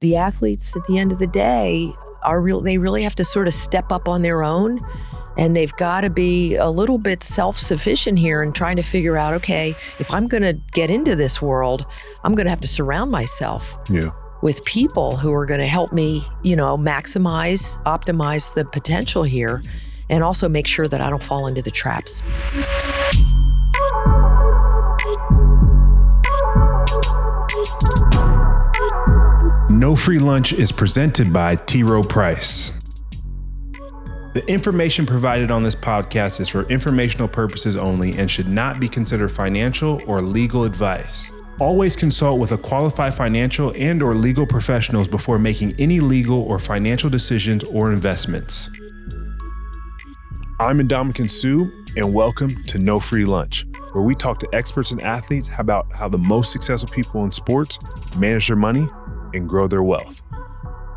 the athletes at the end of the day they really have to sort of step up on their own, and they've got to be a little bit self-sufficient here and trying to figure out, okay, if I'm going to get into this world, I'm going to have to surround myself with people who are going to help me, optimize the potential here, and also make sure that I don't fall into the traps. No Free Lunch is presented by T. Rowe Price. The information provided on this podcast is for informational purposes only and should not be considered financial or legal advice. Always consult with a qualified financial and or legal professionals before making any legal or financial decisions or investments. I'm Ndamukong Suh, and welcome to No Free Lunch, where we talk to experts and athletes about how the most successful people in sports manage their money and grow their wealth.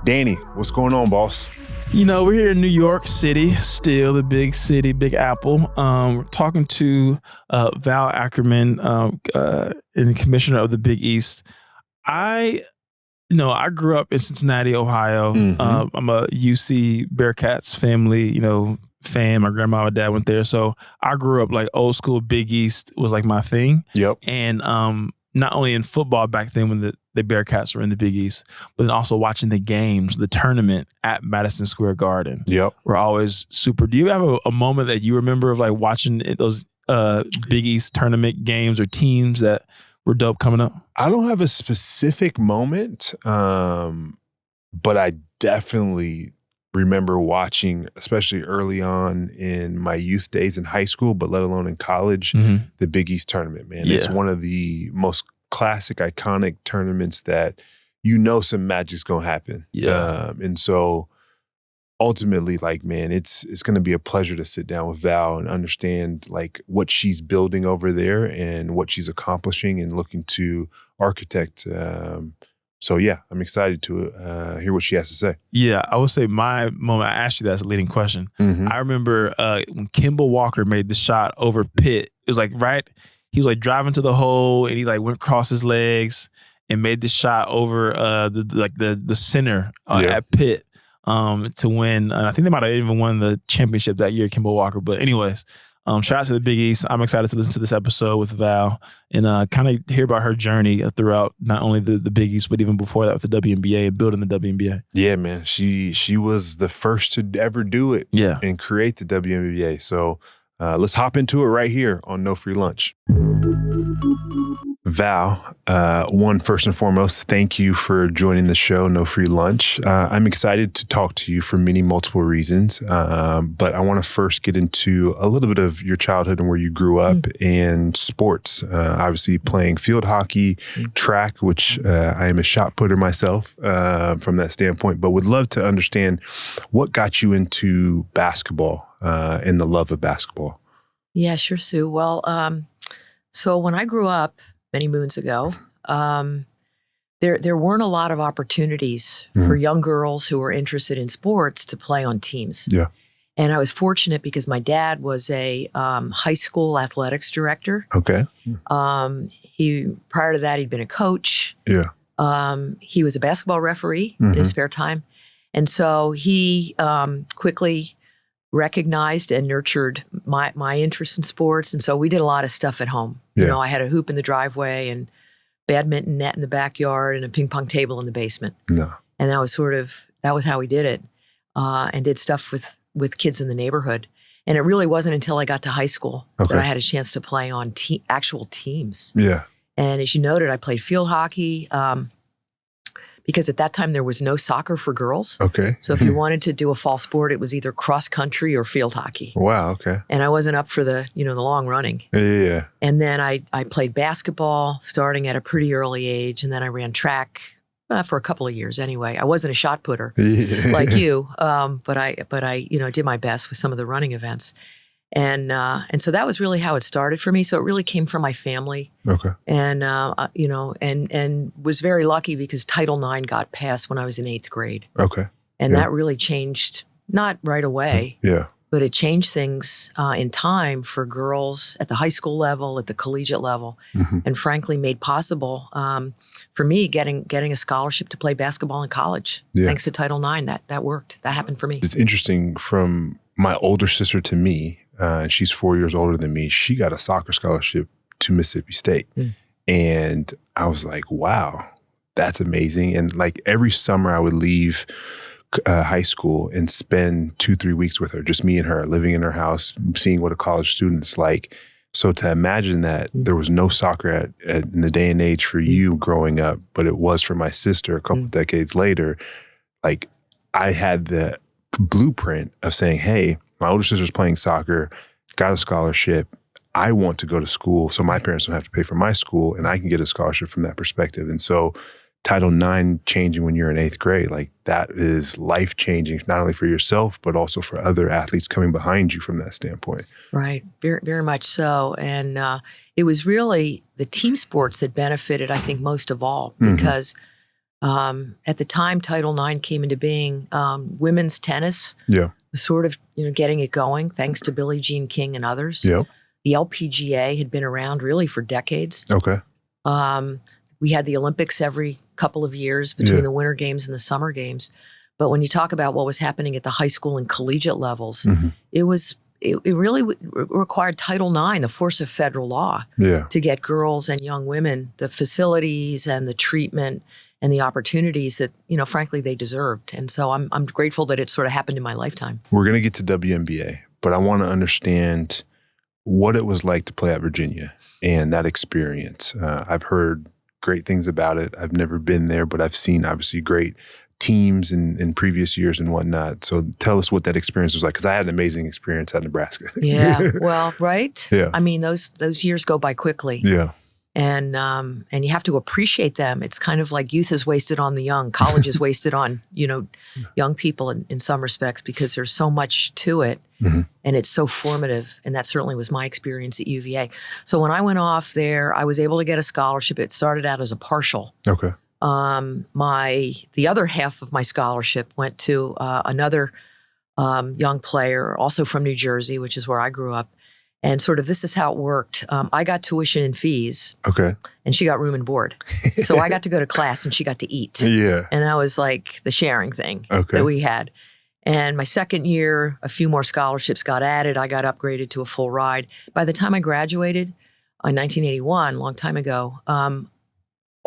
Danny, what's going on, boss? We're here in New York City, still the big city, Big Apple. We're talking to Val Ackerman, and commissioner of the Big East. I grew up in Cincinnati, Ohio. Mm-hmm. I'm a UC Bearcats family, fan. My grandma and dad went there. So I grew up like old school Big East was like my thing. Yep. And not only in football back then when the Bearcats were in the Big East, but then also watching the games, the tournament at Madison Square Garden. Yep. We're always super. Do you have a moment that you remember of like watching those Big East tournament games or teams that were dope coming up? I don't have a specific moment, but I definitely remember watching, especially early on in my youth days in high school, but let alone in college, the Big East tournament, man. Yeah. It's one of the most classic, iconic tournaments that some magic's gonna happen. Yeah. And so ultimately, it's going to be a pleasure to sit down with Val and understand what she's building over there and what she's accomplishing and looking to architect. So yeah, I'm excited to hear what she has to say. Yeah, I would say my moment, I asked you that as a leading question. Mm-hmm. I remember when Kemba Walker made the shot over Pitt. It was he was driving to the hole and he went across his legs and made the shot over the center at Pitt to win. I think they might have even won the championship that year, Kemba Walker. But anyways, shout out to the Big East. I'm excited to listen to this episode with Val and kind of hear about her journey throughout not only the Big East, but even before that with the WNBA and building the WNBA. Yeah, man. She was the first to ever do it and create the WNBA. So let's hop into it right here on No Free Lunch. Val, first and foremost, thank you for joining the show, No Free Lunch. I'm excited to talk to you for multiple reasons, but I want to first get into a little bit of your childhood and where you grew up and sports. Obviously playing field hockey, track, which I am a shot putter myself from that standpoint, but would love to understand what got you into basketball and the love of basketball. Yeah, sure, Sue. Well, so when I grew up many moons ago, there weren't a lot of opportunities for young girls who were interested in sports to play on teams. Yeah. And I was fortunate because my dad was a high school athletics director. Okay. Prior to that, he'd been a coach. Yeah. He was a basketball referee in his spare time. And so he quickly recognized and nurtured my interest in sports. And so we did a lot of stuff at home. Yeah. I had a hoop in the driveway and badminton net in the backyard and a ping pong table in the basement. No. And that was how we did it. And did stuff with kids in the neighborhood. And it really wasn't until I got to high school that I had a chance to play on actual teams. Yeah. And as you noted, I played field hockey, because at that time there was no soccer for girls. Okay. So if you wanted to do a fall sport, it was either cross country or field hockey. Wow. Okay. And I wasn't up for the long running. Yeah. And then I played basketball starting at a pretty early age. And then I ran track for a couple of years anyway. I wasn't a shot putter like you, but I did my best with some of the running events. And so that was really how it started for me. So it really came from my family. Okay. And, and was very lucky because Title IX got passed when I was in 8th grade. Okay. And that really changed, not right away, but it changed things in time for girls at the high school level, at the collegiate level, and frankly made possible for me getting a scholarship to play basketball in college. Thanks to Title IX, that worked. That happened for me. It's interesting, from my older sister to me, and she's 4 years older than me, she got a soccer scholarship to Mississippi State. And I was like, wow, that's amazing. And like every summer I would leave high school and spend 2-3 weeks with her, just me and her, living in her house, seeing what a college student's like. So to imagine that there was no soccer in the day and age for you growing up, but it was for my sister a couple decades later, like I had the blueprint of saying, hey, my older sister's playing soccer, got a scholarship. I want to go to school so my parents don't have to pay for my school, and I can get a scholarship from that perspective. And so Title IX changing when you're in 8th grade, like that is life-changing, not only for yourself, but also for other athletes coming behind you from that standpoint. Right, very, very much so. And it was really the team sports that benefited, I think, most of all, because at the time Title IX came into being, women's tennis was sort of getting it going, thanks to Billie Jean King and others. The LPGA had been around really for decades. We had the Olympics every couple of years between the Winter Games and the Summer Games. But when you talk about what was happening at the high school and collegiate levels, it really required Title IX, the force of federal law, to get girls and young women the facilities and the treatment and the opportunities that, frankly, they deserved. And so I'm grateful that it sort of happened in my lifetime. We're going to get to WNBA, but I want to understand what it was like to play at Virginia and that experience. I've heard great things about it. I've never been there, but I've seen obviously great teams in previous years and whatnot. So tell us what that experience was like, because I had an amazing experience at Nebraska. Well, right? I mean, those years go by quickly. And you have to appreciate them. It's kind of like youth is wasted on the young. College is wasted on, young people in some respects, because there's so much to it and it's so formative. And that certainly was my experience at UVA. So when I went off there, I was able to get a scholarship. It started out as a partial. The other half of my scholarship went to another young player, also from New Jersey, which is where I grew up. And sort of this is how it worked. I got tuition and fees. And she got room and board. So I got to go to class and she got to eat. And that was like the sharing thing that we had. And my second year, a few more scholarships got added. I got upgraded to a full ride. By the time I graduated in 1981, a long time ago,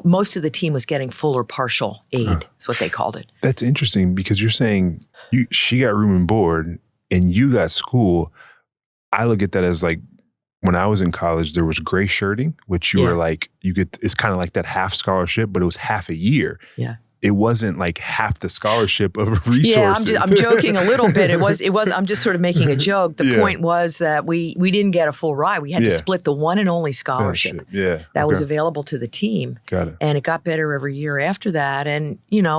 most of the team was getting full or partial aid. Is what they called it. That's interesting, because you're saying she got room and board and you got school. I look at that as like, when I was in college, there was gray shirting, which you were like, it's kind of like that half scholarship, but it was half a year. It wasn't like half the scholarship of resources. I'm joking a little bit. It was, I'm just sort of making a joke. The point was that we didn't get a full ride. We had to split the one and only scholarship that was available to the team. And it got better every year after that. And,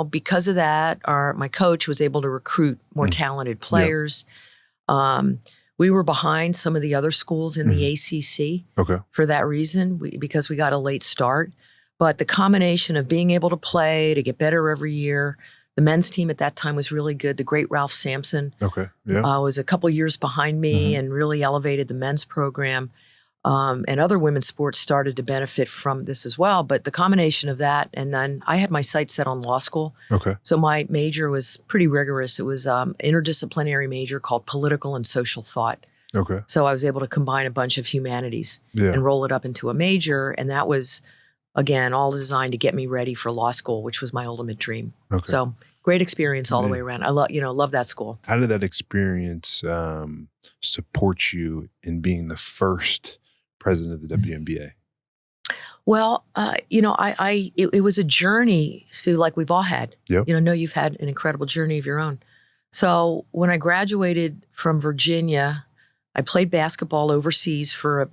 because of that, my coach was able to recruit more talented players. We were behind some of the other schools in the ACC for that reason, because we got a late start. But the combination of being able to play, to get better every year, the men's team at that time was really good. The great Ralph Sampson was a couple years behind me and really elevated the men's program. And other women's sports started to benefit from this as well. But the combination of that, and then I had my sights set on law school. So my major was pretty rigorous. It was an interdisciplinary major called political and social thought. So I was able to combine a bunch of humanities and roll it up into a major. And that was, again, all designed to get me ready for law school, which was my ultimate dream. So great experience all the way around. I love that school. How did that experience support you in being the first president of the WNBA? Well, it was a journey, Sue, like we've all had. I know you've had an incredible journey of your own. So when I graduated from Virginia, I played basketball overseas for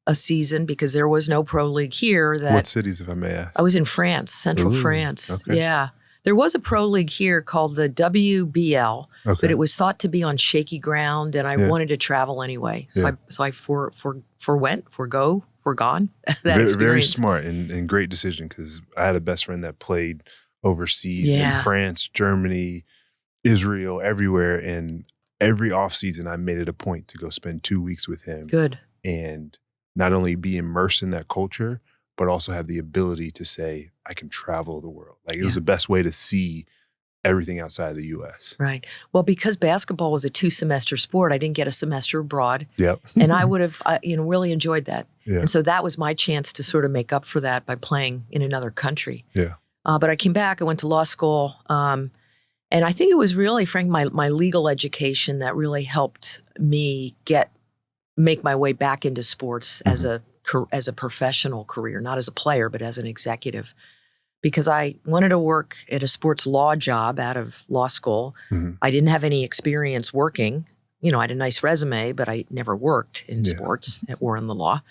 a season because there was no pro league here. What cities, if I may ask? I was in France, central France. There was a pro league here called the WBL, but it was thought to be on shaky ground, and I wanted to travel anyway. So I forgone that experience. Very smart and great decision, because I had a best friend that played overseas in France, Germany, Israel, everywhere, and every offseason, I made it a point to go spend 2 weeks with him. Good. And not only be immersed in that culture, but also have the ability to say, I can travel the world. Like it was the best way to see everything outside of the U.S. Right. Well, because basketball was a 2-semester sport, I didn't get a semester abroad. Yep. And I would have, really enjoyed that. Yeah. And so that was my chance to sort of make up for that by playing in another country. Yeah. But I came back, I went to law school. And I think it was really, Frank, my legal education that really helped me make my way back into sports as a professional career, not as a player, but as an executive. Because I wanted to work at a sports law job out of law school. I didn't have any experience working. I had a nice resume, but I never worked in sports or in the law.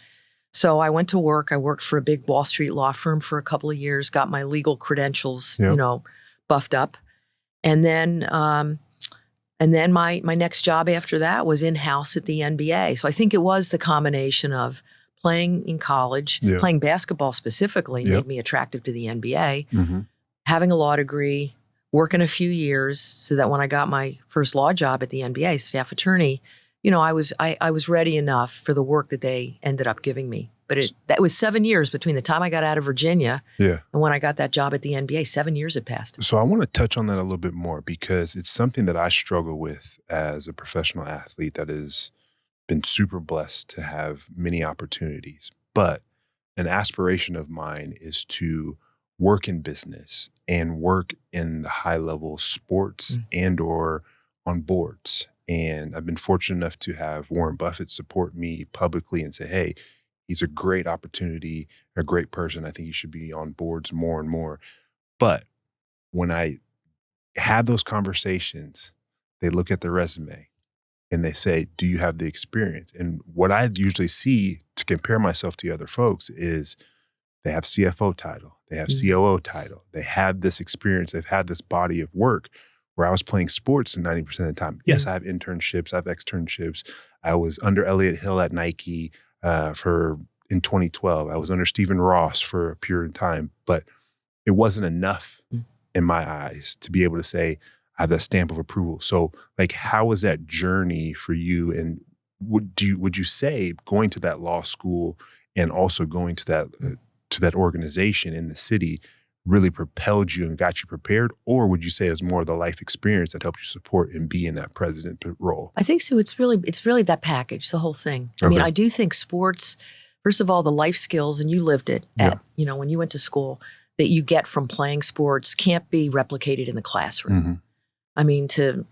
So I went to work. I worked for a big Wall Street law firm for a couple of years, got my legal credentials, buffed up. And then my next job after that was in-house at the NBA. So I think it was the combination of playing in college, playing basketball specifically made me attractive to the NBA, having a law degree, working a few years so that when I got my first law job at the NBA, staff attorney, I was ready enough for the work that they ended up giving me. But that was 7 years between the time I got out of Virginia and when I got that job at the NBA. 7 years had passed. So I want to touch on that a little bit more because it's something that I struggle with as a professional athlete that has been super blessed to have many opportunities. But an aspiration of mine is to work in business and work in the high-level sports and or on boards. And I've been fortunate enough to have Warren Buffett support me publicly and say, hey, he's a great opportunity, a great person. I think he should be on boards more and more. But when I have those conversations, they look at the resume and they say, do you have the experience? And what I usually see to compare myself to other folks is they have CFO title, they have COO title, they have this experience, they've had this body of work where I was playing sports 90% of the time. Yes, I have internships, I have externships. I was under Elliott Hill at Nike in 2012. I was under Stephen Ross for a period of time, but it wasn't enough in my eyes to be able to say, I have that stamp of approval. So like, how was that journey for you? And would you say going to that law school and also going to that organization in the city really propelled you and got you prepared? Or would you say it was more of the life experience that helped you support and be in that president role? I think so. It's really that package, the whole thing. I mean, I do think sports, first of all, the life skills, and you lived it when you went to school, that you get from playing sports can't be replicated in the classroom. I mean, to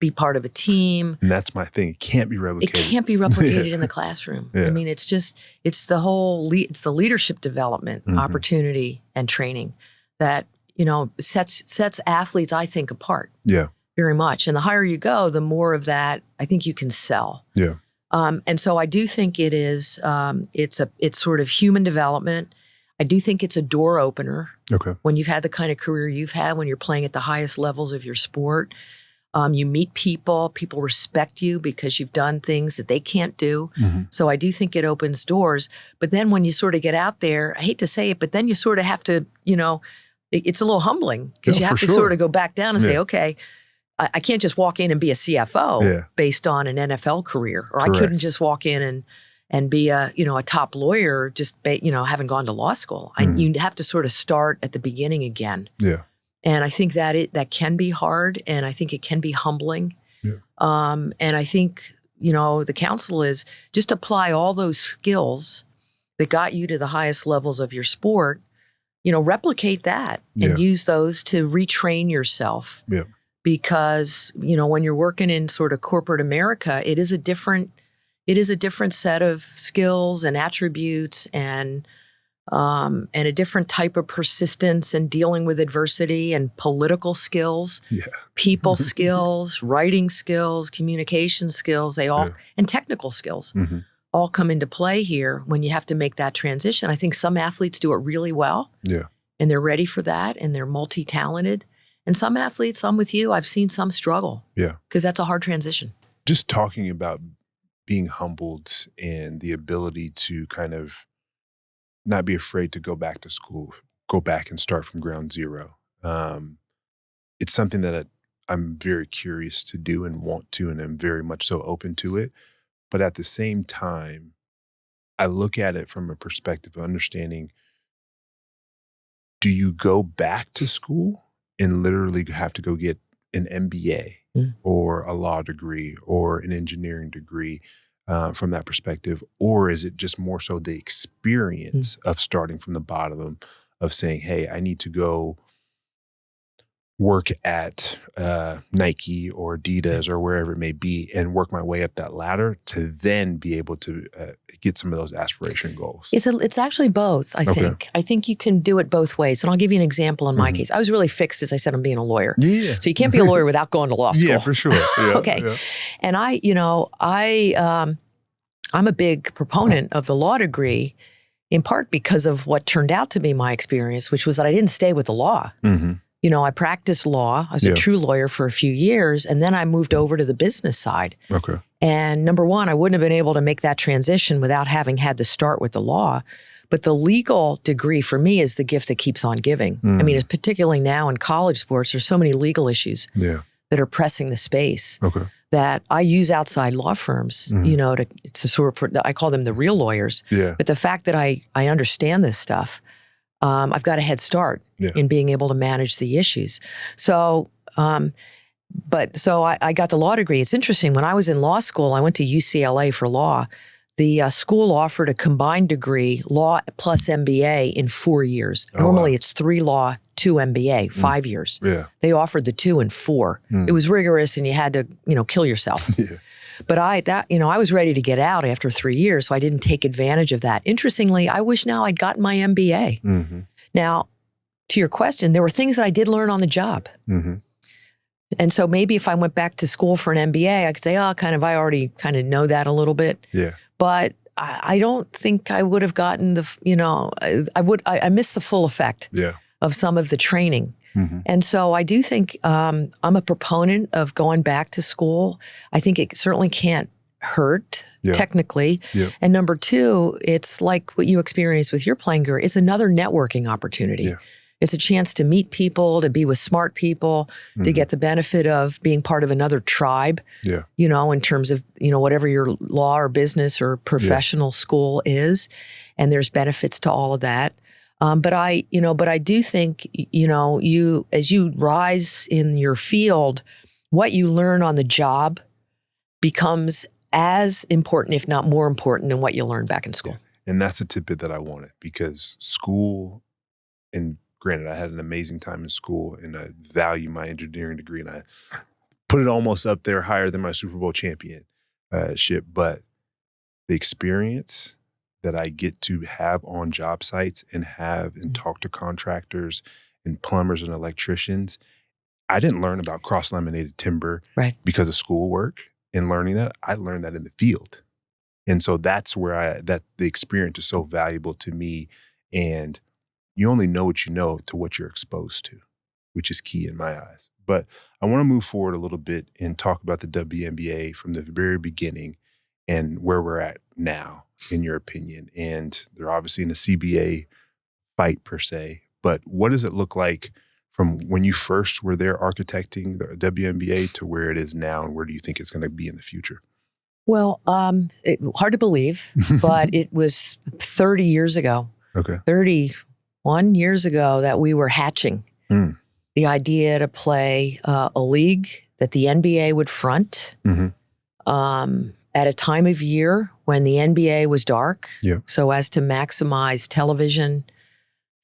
be part of a team. And that's my thing. It can't be replicated. It can't be replicated in the classroom. I mean, it's the leadership development opportunity and training that, sets athletes, I think, apart. Yeah. Very much. And the higher you go, the more of that I think you can sell. Yeah. And so I do think it is, it's sort of human development. I do think it's a door opener. Okay. When you've had the kind of career you've had, when you're playing at the highest levels of your sport, you meet people respect you because you've done things that they can't do. So I do think it opens doors. But then when you sort of get out there, I hate to say it, but then you sort of have to, it's a little humbling because you have to sort of go back down and say, okay, I can't just walk in and be a CFO based on an NFL career, or I couldn't just walk in and be a top lawyer just having gone to law school. You have to sort of start at the beginning again. Yeah. And I think that can be hard, and I think it can be humbling. Yeah. And I think, the counsel is just apply all those skills that got you to the highest levels of your sport, replicate that and use those to retrain yourself. Yeah. Because, when you're working in sort of corporate America, it is a different set of skills and attributes and a different type of persistence and dealing with adversity and political skills, people skills, writing skills, communication skills, and technical skills all come into play here when you have to make that transition. I think some athletes do it really well and they're ready for that and they're multi-talented. And some athletes, I'm with you, I've seen some struggle because that's a hard transition. Just talking about being humbled and the ability to kind of not be afraid to go back to school, go back and start from ground zero. It's something that I'm very curious to do and want to, and I'm very much so open to it. But at the same time, I look at it from a perspective of understanding, do you go back to school and literally have to go get an MBA or a law degree or an engineering degree from that perspective? Or is it just more so the experience of starting from the bottom of saying, hey, I need to go work at Nike or Adidas or wherever it may be and work my way up that ladder to then be able to get some of those aspiration goals? It's actually both, I think. I think you can do it both ways. And I'll give you an example in my case. I was really fixed, as I said, on being a lawyer. Yeah. So you can't be a lawyer without going to law school. Yeah, for sure. Yeah, okay. Yeah. And I'm a big proponent of the law degree, in part because of what turned out to be my experience, which was that I didn't stay with the law. You know, I practiced law. I was a true lawyer for a few years, and then I moved over to the business side. Okay. And number one, I wouldn't have been able to make that transition without having had to start with the law. But the legal degree for me is the gift that keeps on giving. I mean, particularly now in college sports, there's so many legal issues that are pressing the space that I use outside law firms, you know, to sort of, I call them the real lawyers. Yeah. But the fact that I understand this stuff, I've got a head start in being able to manage the issues. So, I got the law degree. It's interesting. When I was in law school, I went to UCLA for law. The school offered a combined degree, law plus MBA, in 4 years. Normally it's 3 law, 2 MBA, 5 years. Yeah. They offered the 2 in 4. It was rigorous, and you had to, you know, kill yourself. But I was ready to get out after 3 years, so I didn't take advantage of that. Interestingly, I wish now I'd gotten my MBA. Now, to your question, there were things that I did learn on the job. And so maybe if I went back to school for an MBA, I could say, I already kind of know that a little bit. Yeah. But I don't think I would have gotten I missed the full effect of some of the training. And so I do think I'm a proponent of going back to school. I think it certainly can't hurt technically. And number two, it's like what you experienced with your playing career. It's another networking opportunity. It's a chance to meet people, to be with smart people, to get the benefit of being part of another tribe, you know, in terms of, you know, whatever your law or business or professional school is. And there's benefits to all of that. But I do think, you know, as you rise in your field, what you learn on the job becomes as important, if not more important, than what you learned back in school. And that's a tidbit that I wanted, because school, and granted, I had an amazing time in school and I value my engineering degree, and I put it almost up there higher than my Super Bowl championship. But the experience that I get to have on job sites and talk to contractors and plumbers and electricians, I didn't learn about cross-laminated timber because of schoolwork and learning that. I learned that in the field. And so that's where the experience is so valuable to me. And you only know what you know to what you're exposed to, which is key in my eyes. But I want to move forward a little bit and talk about the WNBA from the very beginning and where we're at now, in your opinion. And they're obviously in a CBA fight per se, but what does it look like from when you first were there architecting the WNBA to where it is now, and where do you think it's going to be in the future? Well, hard to believe, but it was 30 years ago. Okay. 31 years ago that we were hatching the idea to play a league that the NBA would front at a time of year when the NBA was dark, so as to maximize television,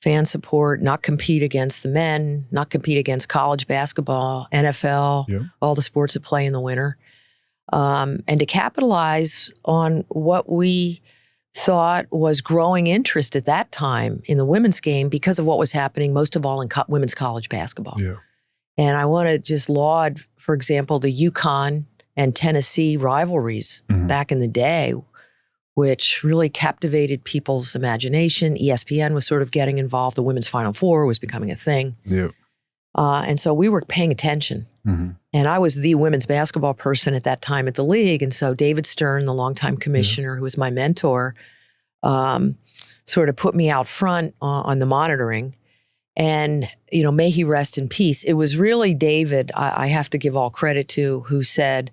fan support, not compete against the men, not compete against college basketball, NFL, all the sports that play in the winter, and to capitalize on what we thought was growing interest at that time in the women's game because of what was happening, most of all in women's college basketball. And I want to just laud, for example, the UConn and Tennessee rivalries back in the day, which really captivated people's imagination. ESPN was sort of getting involved. The Women's Final Four was becoming a thing. And so we were paying attention. And I was the women's basketball person at that time at the league. And so David Stern, the longtime commissioner, who was my mentor, sort of put me out front on the monitoring. And, you know, may he rest in peace. It was really David, I have to give all credit to, who said,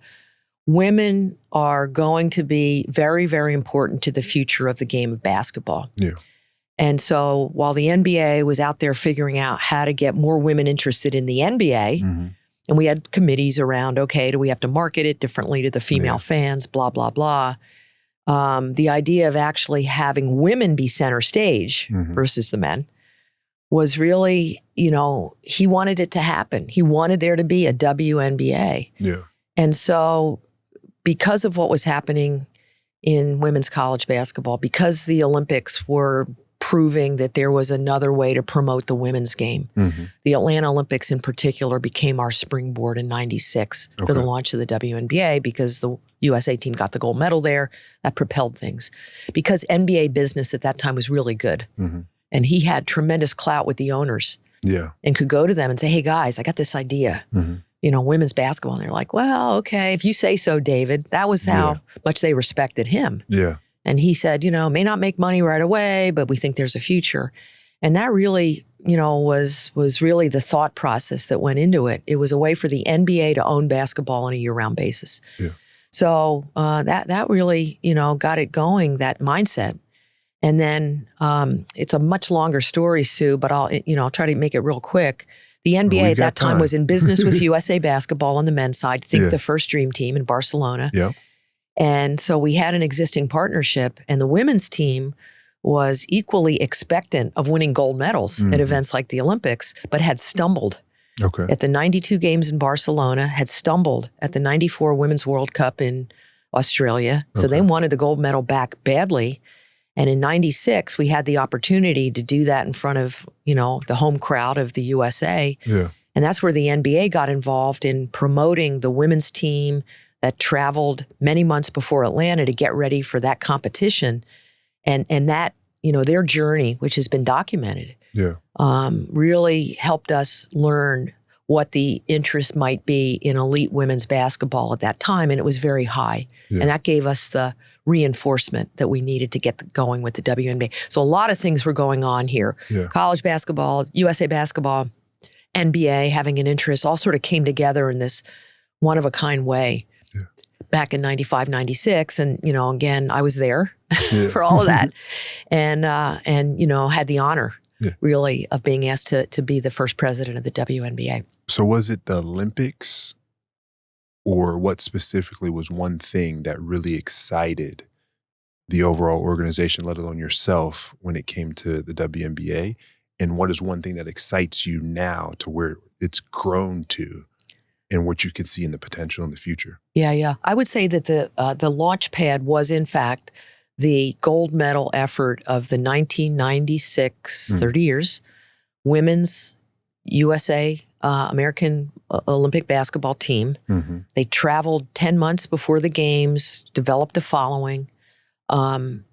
women are going to be very, very important to the future of the game of basketball. Yeah. And so while the NBA was out there figuring out how to get more women interested in the NBA, and we had committees around, okay, do we have to market it differently to the female fans, blah, blah, blah. The idea of actually having women be center stage versus the men was really, you know, he wanted it to happen. He wanted there to be a WNBA. Yeah. And so because of what was happening in women's college basketball, because the Olympics were proving that there was another way to promote the women's game. The Atlanta Olympics in particular became our springboard in 96 for the launch of the WNBA because the USA team got the gold medal there. That propelled things. Because NBA business at that time was really good. And he had tremendous clout with the owners. Yeah. And could go to them and say, hey guys, I got this idea. You know, women's basketball. And they're like, well, okay, if you say so, David. That was how much they respected him. Yeah. And he said, you know, may not make money right away, but we think there's a future. And that really, you know, was really the thought process that went into it. It was a way for the NBA to own basketball on a year-round basis. Yeah. So that really, you know, got it going, that mindset. And then it's a much longer story, Sue, but I'll try to make it real quick. The NBA at that time was in business with USA Basketball on the men's side. Think the first Dream Team in Barcelona. Yeah. And so we had an existing partnership, and the women's team was equally expectant of winning gold medals at events like the Olympics, but had stumbled at the 92 games in Barcelona, had stumbled at the 94 Women's World Cup in Australia. So they wanted the gold medal back badly. And in 96, we had the opportunity to do that in front of, you know, the home crowd of the USA. Yeah. And that's where the NBA got involved in promoting the women's team that traveled many months before Atlanta to get ready for that competition. And that, you know, their journey, which has been documented, really helped us learn what the interest might be in elite women's basketball at that time. And it was very high. Yeah. And that gave us the reinforcement that we needed to get going with the WNBA. So a lot of things were going on here. Yeah. College basketball, USA basketball, NBA having an interest, all sort of came together in this one-of-a-kind way. Back in 95, 96. And, you know, again, I was there for all of that. And, you know, had the honor really of being asked to be the first president of the WNBA. So was it the Olympics, or what specifically was one thing that really excited the overall organization, let alone yourself, when it came to the WNBA? And what is one thing that excites you now to where it's grown to? And what you could see in the potential in the future. Yeah. I would say that the launch pad was, in fact, the gold medal effort of the 1996, 30 years, women's USA American Olympic basketball team. They traveled 10 months before the games, developed a following. You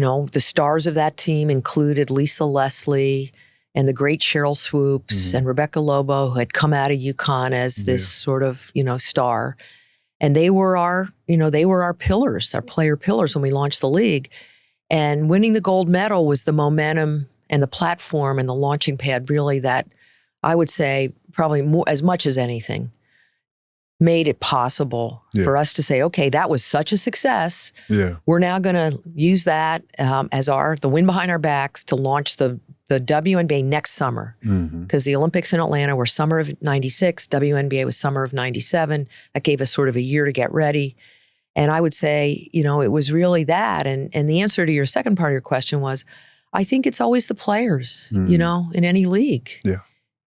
know, the stars of that team included Lisa Leslie and the great Cheryl Swoops and Rebecca Lobo, who had come out of UConn as this sort of, you know, star. And they were our pillars, our player pillars when we launched the league. And winning the gold medal was the momentum and the platform and the launching pad, really, that I would say probably more, as much as anything, made it possible for us to say, okay, that was such a success. Yeah. We're now going to use that as the wind behind our backs to launch the WNBA next summer. Because the Olympics in Atlanta were summer of 96, WNBA was summer of 97. That gave us sort of a year to get ready. And I would say, you know, it was really that. And the answer to your second part of your question was, I think it's always the players, you know, in any league. Yeah.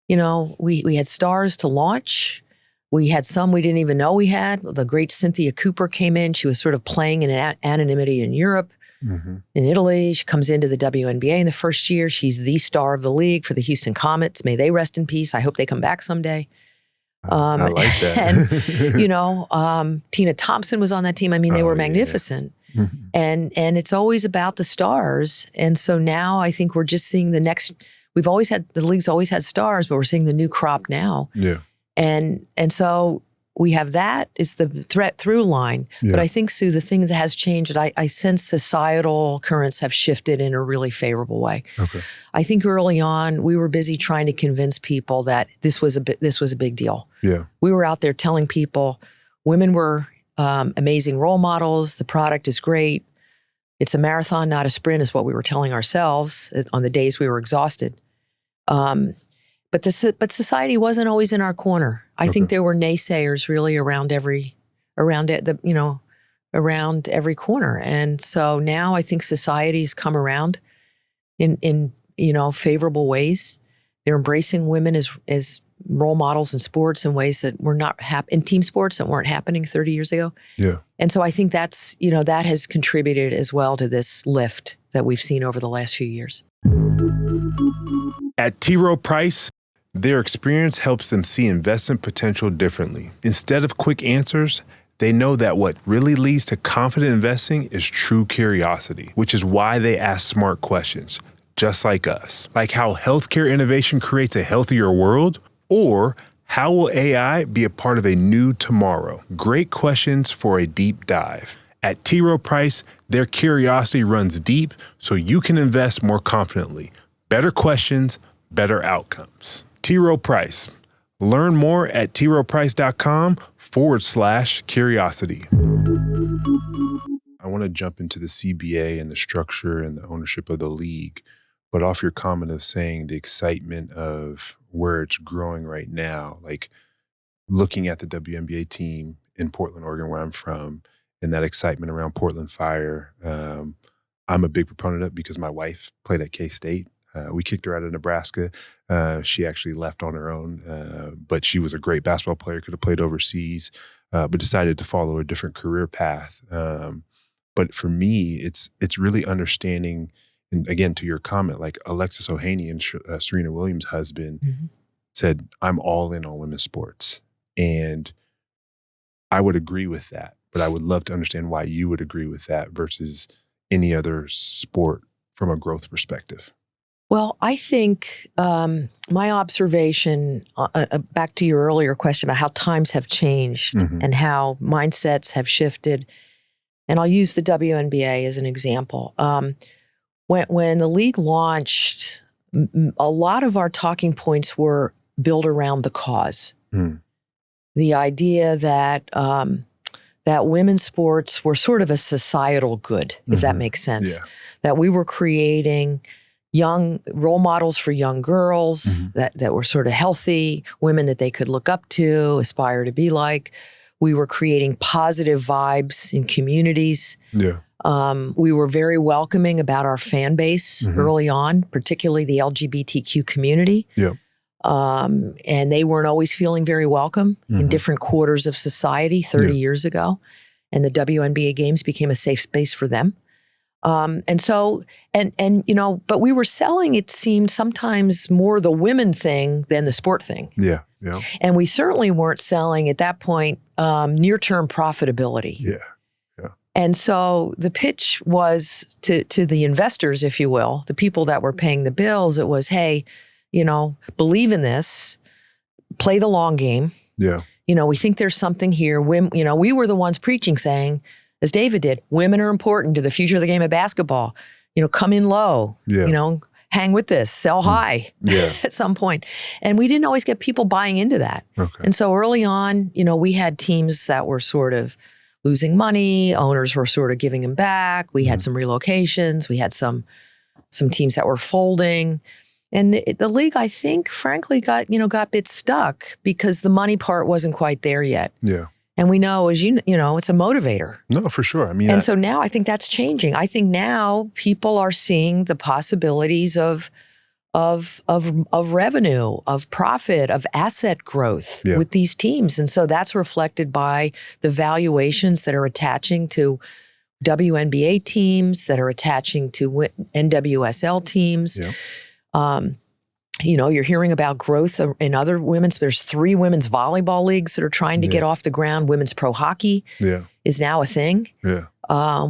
You know, we had stars to launch. We had some we didn't even know we had. The great Cynthia Cooper came in. She was sort of playing in anonymity in Europe, in Italy. She comes into the WNBA in the first year. She's the star of the league for the Houston Comets. May they rest in peace. I hope they come back someday. I like that. And, you know, Tina Thompson was on that team. I mean, they were magnificent. Yeah. And it's always about the stars. And so now I think we're just seeing the league's always had stars, but we're seeing the new crop now. Yeah. And so we have that is the threat through line. Yeah. But I think, Sue, the thing that has changed, I sense societal currents have shifted in a really favorable way. Okay. I think early on, we were busy trying to convince people that this was a big deal. Yeah. We were out there telling people women were amazing role models. The product is great. It's a marathon, not a sprint, is what we were telling ourselves on the days we were exhausted. But society wasn't always in our corner. I think there were naysayers really around every corner. And so now I think society's come around in favorable ways. They're embracing women as role models in sports in ways that were not in team sports that weren't happening 30 years ago. Yeah. And so I think that's, that has contributed as well to this lift that we've seen over the last few years. At T. Rowe Price, their experience helps them see investment potential differently. Instead of quick answers, they know that what really leads to confident investing is true curiosity, which is why they ask smart questions, just like us. Like how healthcare innovation creates a healthier world, or how will AI be a part of a new tomorrow? Great questions for a deep dive. At T. Rowe Price, their curiosity runs deep so you can invest more confidently. Better questions, better outcomes. T. Rowe Price. Learn more at troweprice.com/curiosity. I want to jump into the CBA and the structure and the ownership of the league, but off your comment of saying the excitement of where it's growing right now, like looking at the WNBA team in Portland, Oregon, where I'm from, and that excitement around Portland Fire. I'm a big proponent of it because my wife played at K-State. We kicked her out of Nebraska. She actually left on her own, but she was a great basketball player, could have played overseas, but decided to follow a different career path. But for me, it's really understanding, and again, to your comment, like Alexis Ohanian, Serena Williams' husband, said, I'm all in on women's sports. And I would agree with that, but I would love to understand why you would agree with that versus any other sport from a growth perspective. Well, I think my observation, back to your earlier question about how times have changed and how mindsets have shifted, and I'll use the WNBA as an example. When the league launched, a lot of our talking points were built around the cause. The idea that that women's sports were sort of a societal good, if that makes sense. Yeah. That we were creating young role models for young girls that were sort of healthy, women that they could look up to, aspire to be like. We were creating positive vibes in communities. Yeah. We were very welcoming about our fan base early on, particularly the LGBTQ community. Yeah. And they weren't always feeling very welcome in different quarters of society 30 years ago. And the WNBA games became a safe space for them. But we were selling, it seemed, sometimes more the women thing than the sport thing. Yeah. Yeah. And we certainly weren't selling at that point near-term profitability. Yeah. Yeah. And so the pitch was to the investors, if you will, the people that were paying the bills, it was, hey, believe in this, play the long game. Yeah. We think there's something here. We were the ones preaching, saying, as David did, women are important to the future of the game of basketball. Come in low, hang with this, sell high at some point. And we didn't always get people buying into that. Okay. And so early on, we had teams that were sort of losing money. Owners were sort of giving them back. We had some relocations. We had some teams that were folding. And the league, I think, frankly, got a bit stuck because the money part wasn't quite there yet. Yeah. And we know, as it's a motivator. No, for sure. I mean, so now I think that's changing. I think now people are seeing the possibilities of revenue, of profit, of asset growth with these teams. And so that's reflected by the valuations that are attaching to WNBA teams, that are attaching to NWSL teams. Yeah. You're hearing about growth in other women's. There's 3 women's volleyball leagues that are trying to get off the ground. Women's pro hockey is now a thing. Yeah.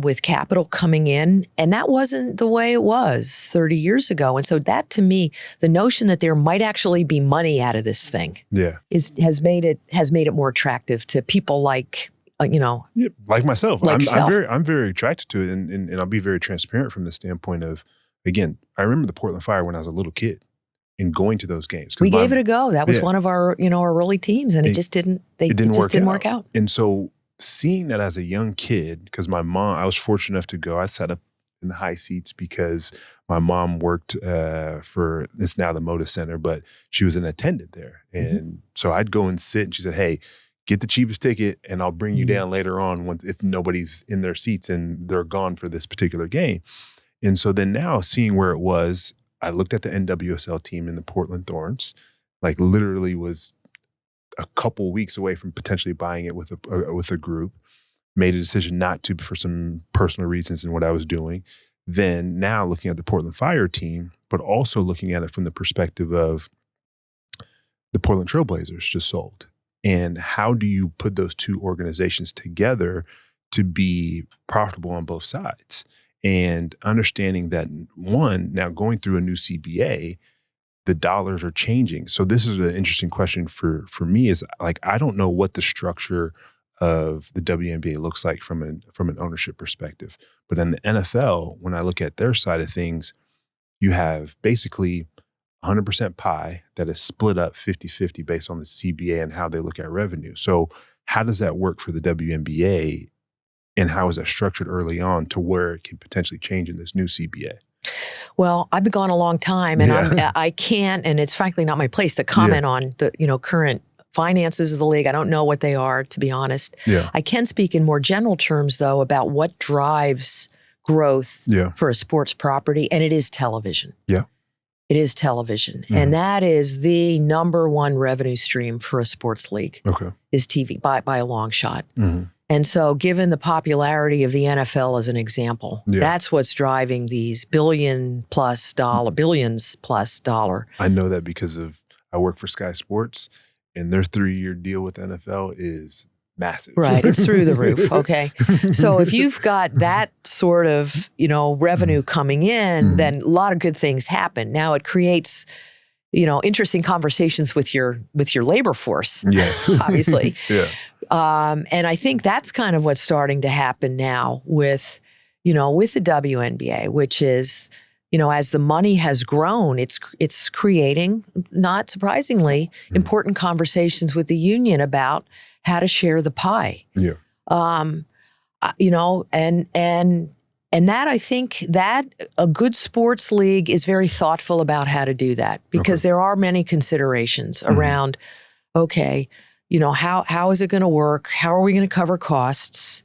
with capital coming in. And that wasn't the way it was 30 years ago. And so that, to me, the notion that there might actually be money out of this thing has made it more attractive to people like, like myself. Like yourself. I'm very attracted to it. And I'll be very transparent from the standpoint of, again, I remember the Portland Fire when I was a little kid and going to those games. We gave it a go. That was one of our early teams, and it just didn't work out. And so seeing that as a young kid, because my mom, I was fortunate enough to go, I sat up in the high seats because my mom worked for, it's now the Moda Center, but she was an attendant there. And so I'd go and sit, and she said, hey, get the cheapest ticket and I'll bring you down later on if nobody's in their seats and they're gone for this particular game. And so then now seeing where it was, I looked at the NWSL team in the Portland Thorns, like literally was a couple weeks away from potentially buying it with a group, made a decision not to for some personal reasons in what I was doing. Then now looking at the Portland Fire team, but also looking at it from the perspective of the Portland Trailblazers just sold. And how do you put those two organizations together to be profitable on both sides? And understanding that, one, now going through a new CBA, the dollars are changing. So this is an interesting question for me is, like, I don't know what the structure of the WNBA looks like from an ownership perspective. But in the NFL, when I look at their side of things, you have basically 100% pie that is split up 50-50 based on the CBA and how they look at revenue. So how does that work for the WNBA, and how is that structured early on to where it can potentially change in this new CBA? Well, I've been gone a long time, and I can't, and it's frankly not my place to comment on the current finances of the league. I don't know what they are, to be honest. Yeah. I can speak in more general terms, though, about what drives growth for a sports property, and it is television. Yeah. It is television. And that is the number one revenue stream for a sports league. Okay. Is TV by a long shot. And so given the popularity of the NFL as an example, that's what's driving these billions plus dollar. I know that because I work for Sky Sports, and their 3-year deal with NFL is massive. Right. It's through the roof. Okay. So if you've got that sort of, revenue coming in, then a lot of good things happen. Now it creates, interesting conversations with your labor force. Yes. Obviously. Yeah. And I think that's kind of what's starting to happen now with the WNBA, which is, as the money has grown, it's creating, not surprisingly, important conversations with the union about how to share the pie. Yeah. And that, I think that a good sports league is very thoughtful about how to do that, because there are many considerations around, how is it going to work? How are we going to cover costs?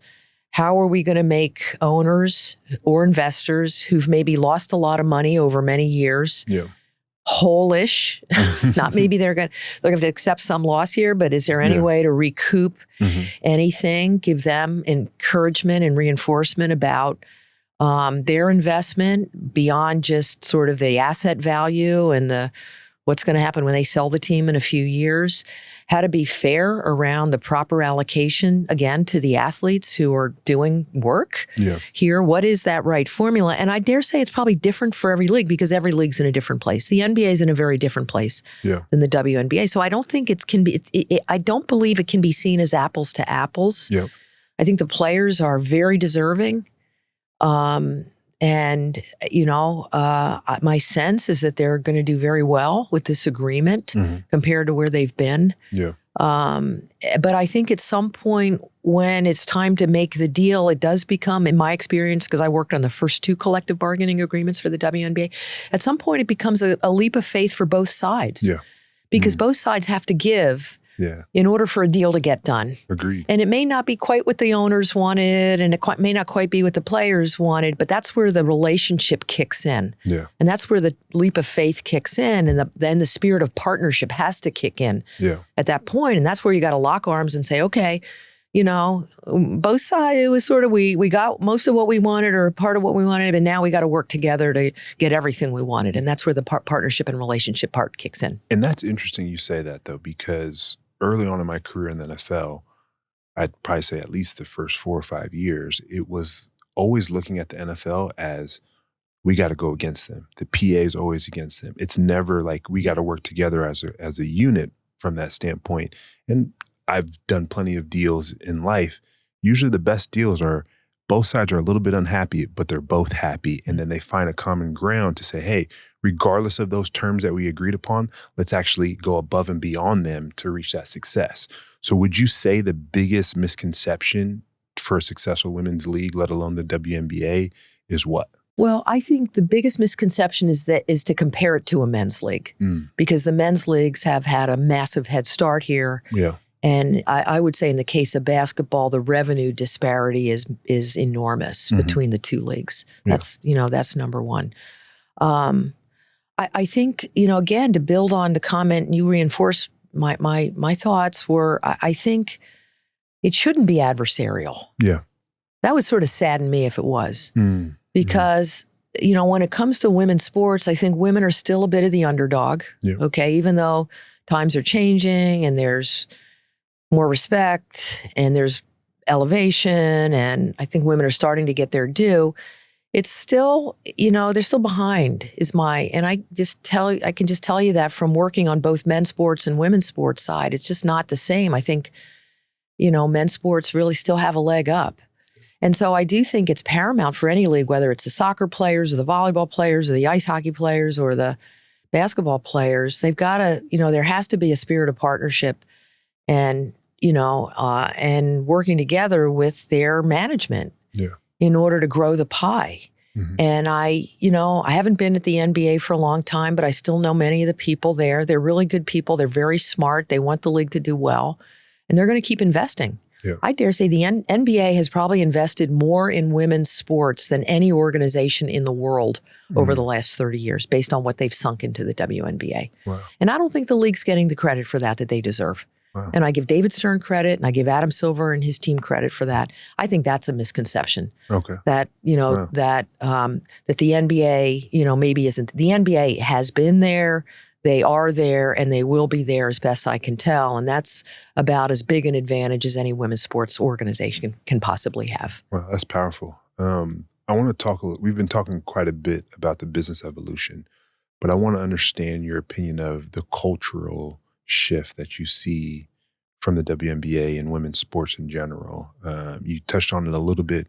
How are we going to make owners or investors who've maybe lost a lot of money over many years whole-ish? Not maybe they're going to accept some loss here, but is there any way to recoup anything, give them encouragement and reinforcement about their investment beyond just sort of the asset value and what's going to happen when they sell the team in a few years? How to be fair around the proper allocation, again, to the athletes who are doing work here. What is that right formula? And I dare say it's probably different for every league, because every league's in a different place. The NBA is in a very different place than the WNBA. So I don't think I don't believe it can be seen as apples to apples. Yeah. I think the players are very deserving. And, my sense is that they're going to do very well with this agreement compared to where they've been. Yeah. But I think at some point when it's time to make the deal, it does become, in my experience, because I worked on the first 2 collective bargaining agreements for the WNBA, at some point it becomes a leap of faith for both sides. Yeah. Because both sides have to give in order for a deal to get done. Agreed. And it may not be quite what the owners wanted, and it may not quite be what the players wanted, but that's where the relationship kicks in. Yeah. And that's where the leap of faith kicks in, and then the spirit of partnership has to kick in at that point. And that's where you got to lock arms and say, okay, both sides, it was sort of, we got most of what we wanted or part of what we wanted, and now we got to work together to get everything we wanted. And that's where the partnership and relationship part kicks in. And that's interesting you say that, though, because early on in my career in the NFL, I'd probably say at least the first 4 or 5 years, it was always looking at the NFL as we got to go against them. The PA is always against them. It's never like we got to work together as a unit from that standpoint. And I've done plenty of deals in life. Usually the best deals are both sides are a little bit unhappy, but they're both happy. And then they find a common ground to say, hey, regardless of those terms that we agreed upon, let's actually go above and beyond them to reach that success. So would you say the biggest misconception for a successful women's league, let alone the WNBA, is what? Well, I think the biggest misconception is to compare it to a men's league, because the men's leagues have had a massive head start here. Yeah. And I would say in the case of basketball, the revenue disparity is enormous between the two leagues. That's, that's number one. I think, again, to build on the comment, and you reinforce my thoughts were, I think it shouldn't be adversarial. Yeah. That would sort of sadden me if it was. Because, when it comes to women's sports, I think women are still a bit of the underdog. Yeah. Okay. Even though times are changing and there's more respect and there's elevation, and I think women are starting to get their due, it's still, they're still behind and I can just tell you that from working on both men's sports and women's sports side, it's just not the same. I think, men's sports really still have a leg up. And so I do think it's paramount for any league, whether it's the soccer players or the volleyball players or the ice hockey players or the basketball players, they've got to, there has to be a spirit of partnership and, and working together with their management in order to grow the pie. And I haven't been at the NBA for a long time, but I still know many of the people there. They're really good people. They're very smart. They want the league to do well, and they're going to keep investing. Yeah. I dare say the NBA has probably invested more in women's sports than any organization in the world over the last 30 years, based on what they've sunk into the WNBA. Wow. And I don't think the league's getting the credit for that they deserve. Wow. And I give David Stern credit, and I give Adam Silver and his team credit for that. I think that's a misconception. Okay. That, that the NBA, maybe isn't. The NBA has been there. They are there, and they will be there as best I can tell. And that's about as big an advantage as any women's sports organization can possibly have. Well, that's powerful. I want to talk we've been talking quite a bit about the business evolution, but I want to understand your opinion of the cultural shift that you see from the WNBA and women's sports in general. You touched on it a little bit,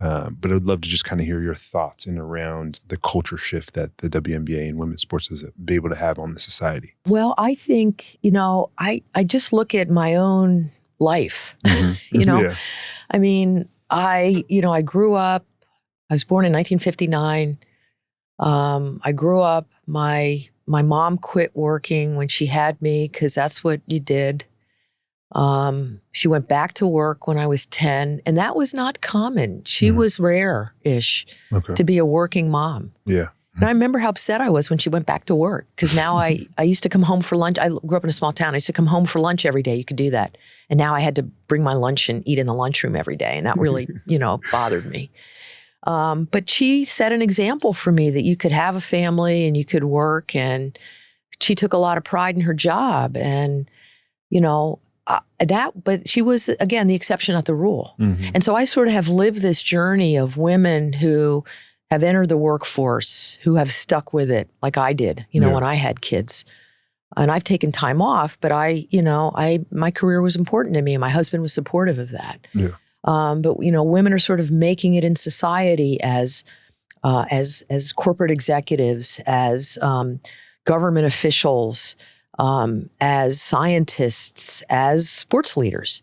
but I'd love to just kind of hear your thoughts in around the culture shift that the WNBA and women's sports is be able to have on the society. Well, I think, I just look at my own life, Yeah. I mean, I grew up, I was born in 1959. I grew up, my mom quit working when she had me because that's what you did. She went back to work when I was 10, and that was not common. She was rare-ish to be a working mom. Yeah. And I remember how upset I was when she went back to work, because now I used to come home for lunch. I grew up in a small town. I used to come home for lunch every day. You could do that. And now I had to bring my lunch and eat in the lunchroom every day, and that really, bothered me. But she set an example for me that you could have a family and you could work, and she took a lot of pride in her job, and, but she was, again, the exception, not the rule. And so I sort of have lived this journey of women who have entered the workforce, who have stuck with it like I did, when I had kids. And I've taken time off, but my career was important to me, and my husband was supportive of that. Yeah. But women are sort of making it in society as corporate executives, as government officials, as scientists, as sports leaders.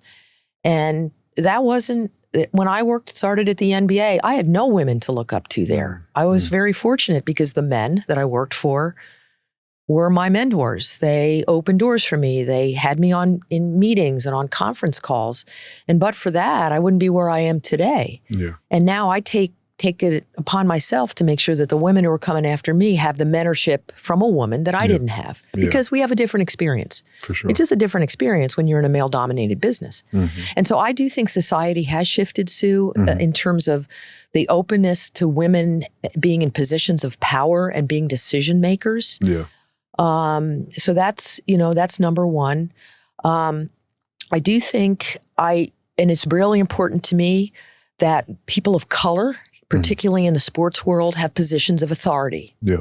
And that wasn't, when I started at the NBA, I had no women to look up to there. I was very fortunate because the men that I worked for were my mentors. They opened doors for me. They had me in meetings and on conference calls. And but for that, I wouldn't be where I am today. Yeah. And now I take it upon myself to make sure that the women who are coming after me have the mentorship from a woman that I didn't have, because we have a different experience. For sure. It's just a different experience when you're in a male-dominated business. And so I do think society has shifted, Sue, in terms of the openness to women being in positions of power and being decision makers. Yeah. So that's number one. I do think and it's really important to me that people of color, particularly in the sports world, have positions of authority. Yeah.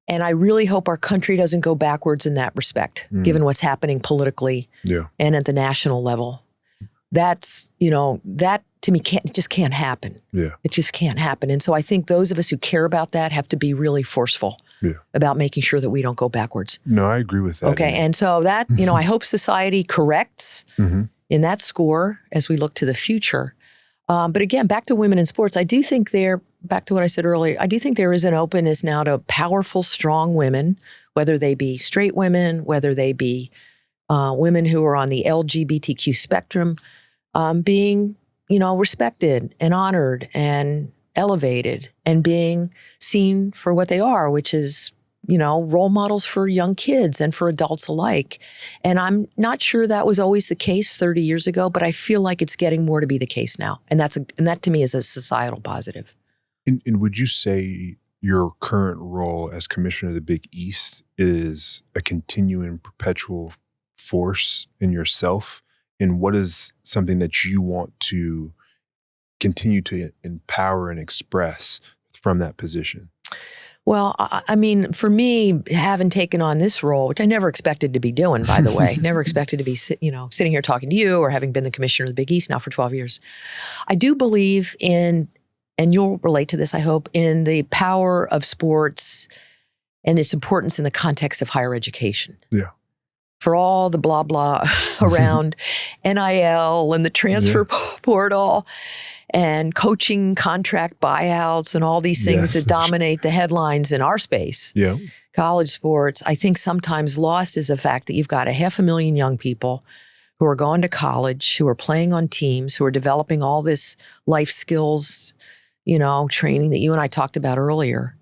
And I really hope our country doesn't go backwards in that respect, given what's happening politically and at the national level. That's, that to me just can't happen. Yeah. It just can't happen. And so I think those of us who care about that have to be really forceful about making sure that we don't go backwards. No, I agree with that. Okay. And so that, I hope society corrects in that score as we look to the future. But again, back to women in sports, I do think back to what I said earlier, I do think there is an openness now to powerful, strong women, whether they be straight women, whether they be women who are on the LGBTQ spectrum, being, respected and honored and elevated and being seen for what they are, which is, role models for young kids and for adults alike. And I'm not sure that was always the case 30 years ago, but I feel like it's getting more to be the case now. And that to me is a societal positive. And would you say your current role as commissioner of the Big East is a continuing perpetual force in yourself? And what is something that you want to continue to empower and express from that position? Well, I mean, for me, having taken on this role, which I never expected to be doing, by the way, never expected to be, sitting here talking to you or having been the commissioner of the Big East now for 12 years, I do believe in, and you'll relate to this, I hope, in the power of sports and its importance in the context of higher education. Yeah. For all the blah, blah around NIL and the transfer portal and coaching contract buyouts and all these things that dominate the headlines in our space. Yeah. College sports, I think sometimes lost is the fact that you've got 500,000 young people who are going to college, who are playing on teams, who are developing all this life skills, training that you and I talked about earlier,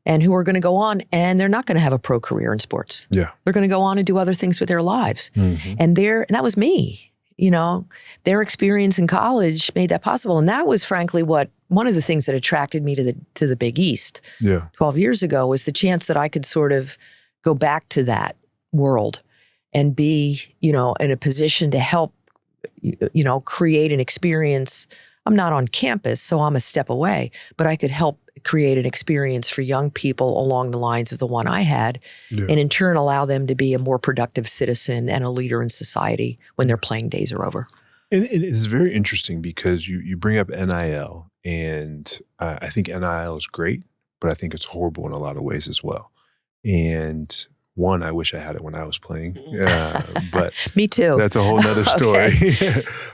and who are going to go on and they're not going to have a pro career in sports. Yeah. They're going to go on and do other things with their lives. And that was me. Their experience in college made that possible. And that was frankly one of the things that attracted me to the Big East 12 years ago was the chance that I could sort of go back to that world and be, in a position to help, create an experience. I'm not on campus, so I'm a step away, but I could help create an experience for young people along the lines of the one I had, and in turn allow them to be a more productive citizen and a leader in society when their playing days are over. And it is very interesting because you bring up NIL, and I think NIL is great, but I think it's horrible in a lot of ways as well. And one, I wish I had it when I was playing, but me too. That's a whole nother story.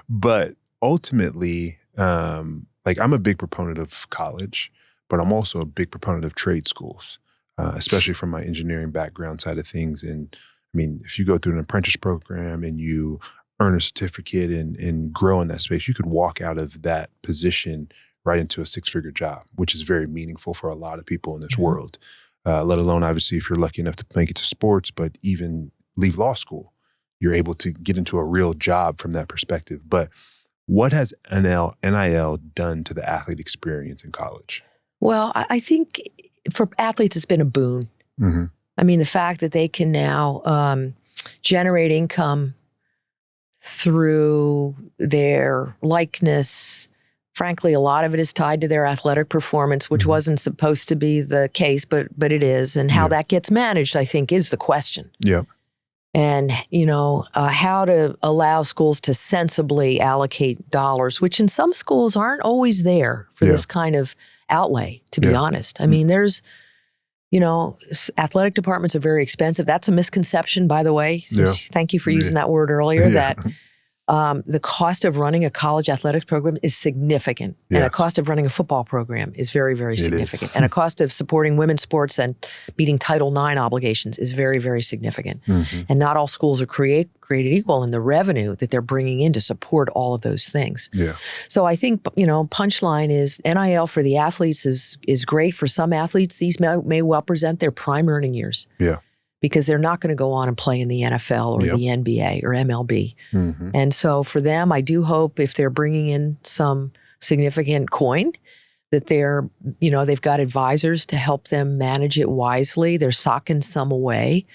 But ultimately, I'm a big proponent of college, but I'm also a big proponent of trade schools, especially from my engineering background side of things. And I mean, if you go through an apprentice program and you earn a certificate and grow in that space, you could walk out of that position right into a 6-figure job, which is very meaningful for a lot of people in this world, let alone obviously if you're lucky enough to make it to sports, but even leave law school, you're able to get into a real job from that perspective. But what has NIL done to the athlete experience in college? Well, I think for athletes, it's been a boon. I mean, the fact that they can now generate income through their likeness. Frankly, a lot of it is tied to their athletic performance, which wasn't supposed to be the case, but it is. And how that gets managed, I think, is the question. Yeah. And, how to allow schools to sensibly allocate dollars, which in some schools aren't always there for this kind of outlay, to be honest. I mean, there's, athletic departments are very expensive. That's a misconception, by the way. Thank you for using that word earlier, that the cost of running a college athletics program is significant. And a cost of running a football program is very, very significant. And a cost of supporting women's sports and meeting Title IX obligations is very, very significant. And not all schools are created equal in the revenue that they're bringing in to support all of those things. So I think, punchline is NIL for the athletes is great. For some athletes, these may well present their prime earning years. Because they're not going to go on and play in the NFL or the NBA or MLB. And so for them, I do hope if they're bringing in some significant coin, that they've got advisors to help them manage it wisely. They're socking some away.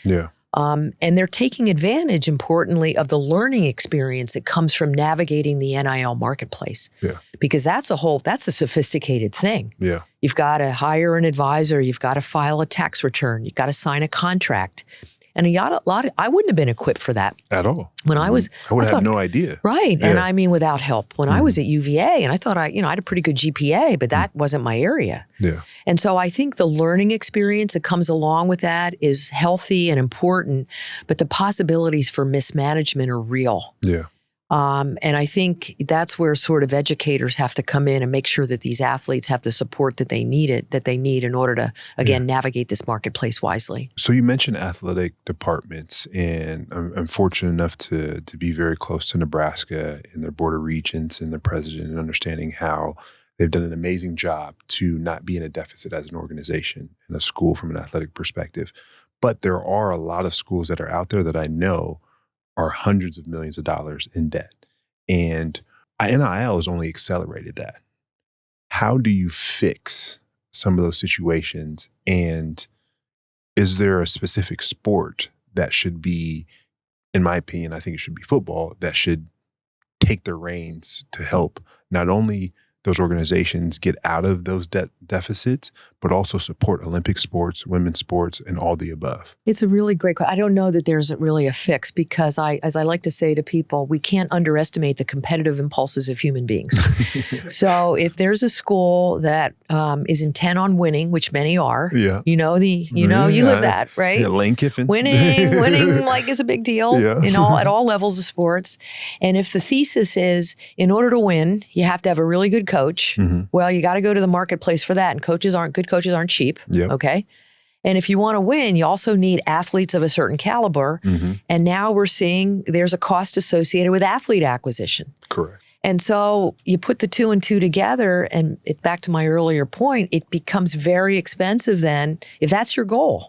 And they're taking advantage, importantly, of the learning experience that comes from navigating the NIL marketplace. Yeah. Because that's a sophisticated thing. Yeah. You've got to hire an advisor. You've got to file a tax return. You've got to sign a contract. And I wouldn't have been equipped for that. At all. When I would have had no idea. Right. Yeah. And I mean, without help. When I was at UVA, and I thought I had a pretty good GPA, but that wasn't my area. Yeah. And so I think the learning experience that comes along with that is healthy and important, but the possibilities for mismanagement are real. Yeah. And I think that's where sort of educators have to come in and make sure that these athletes have the support that they need in order to, again, navigate this marketplace wisely. So you mentioned athletic departments, and I'm fortunate enough to be very close to Nebraska and their board of regents and their president, and understanding how they've done an amazing job to not be in a deficit as an organization and a school from an athletic perspective. But there are a lot of schools that are out there that I know are hundreds of millions of dollars in debt. And NIL has only accelerated that. How do you fix some of those situations? And is there a specific sport that should be, in my opinion, I think it should be football, that should take the reins to help not only those organizations get out of those debt deficits, but also support Olympic sports, women's sports, and all the above? It's a really great question. I don't know that there's really a fix, because as I like to say to people, we can't underestimate the competitive impulses of human beings. So if there's a school that is intent on winning, which many are, you live that, right? Yeah, Lane Kiffin. Winning like is a big deal, at all levels of sports. And if the thesis is, in order to win, you have to have a really good coach, well, you got to go to the marketplace for that. And good coaches aren't cheap. Yep. Okay. And if you want to win, you also need athletes of a certain caliber. And now we're seeing there's a cost associated with athlete acquisition. Correct. And so you put the two and two together, and back to my earlier point, it becomes very expensive then, if that's your goal.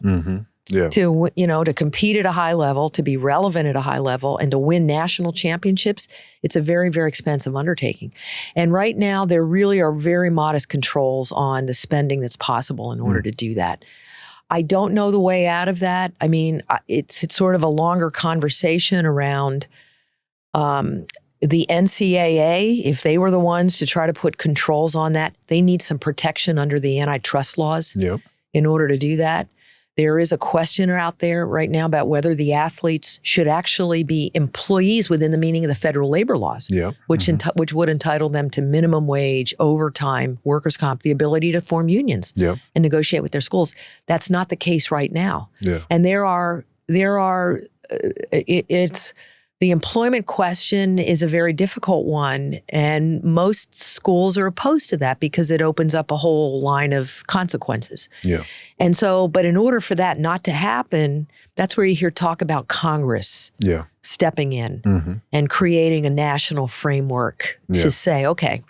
To compete at a high level, to be relevant at a high level, and to win national championships, it's a very, very expensive undertaking. And right now, there really are very modest controls on the spending that's possible in order to do that. I don't know the way out of that. I mean, it's sort of a longer conversation around the NCAA. If they were the ones to try to put controls on that, they need some protection under the antitrust laws in order to do that. There is a question out there right now about whether the athletes should actually be employees within the meaning of the federal labor laws, which would entitle them to minimum wage, overtime, workers' comp, the ability to form unions and negotiate with their schools. That's not the case right now. And the employment question is a very difficult one, and most schools are opposed to that because it opens up a whole line of consequences. And so, but in order for that not to happen, that's where you hear talk about Congress stepping in and creating a national framework to say, okay,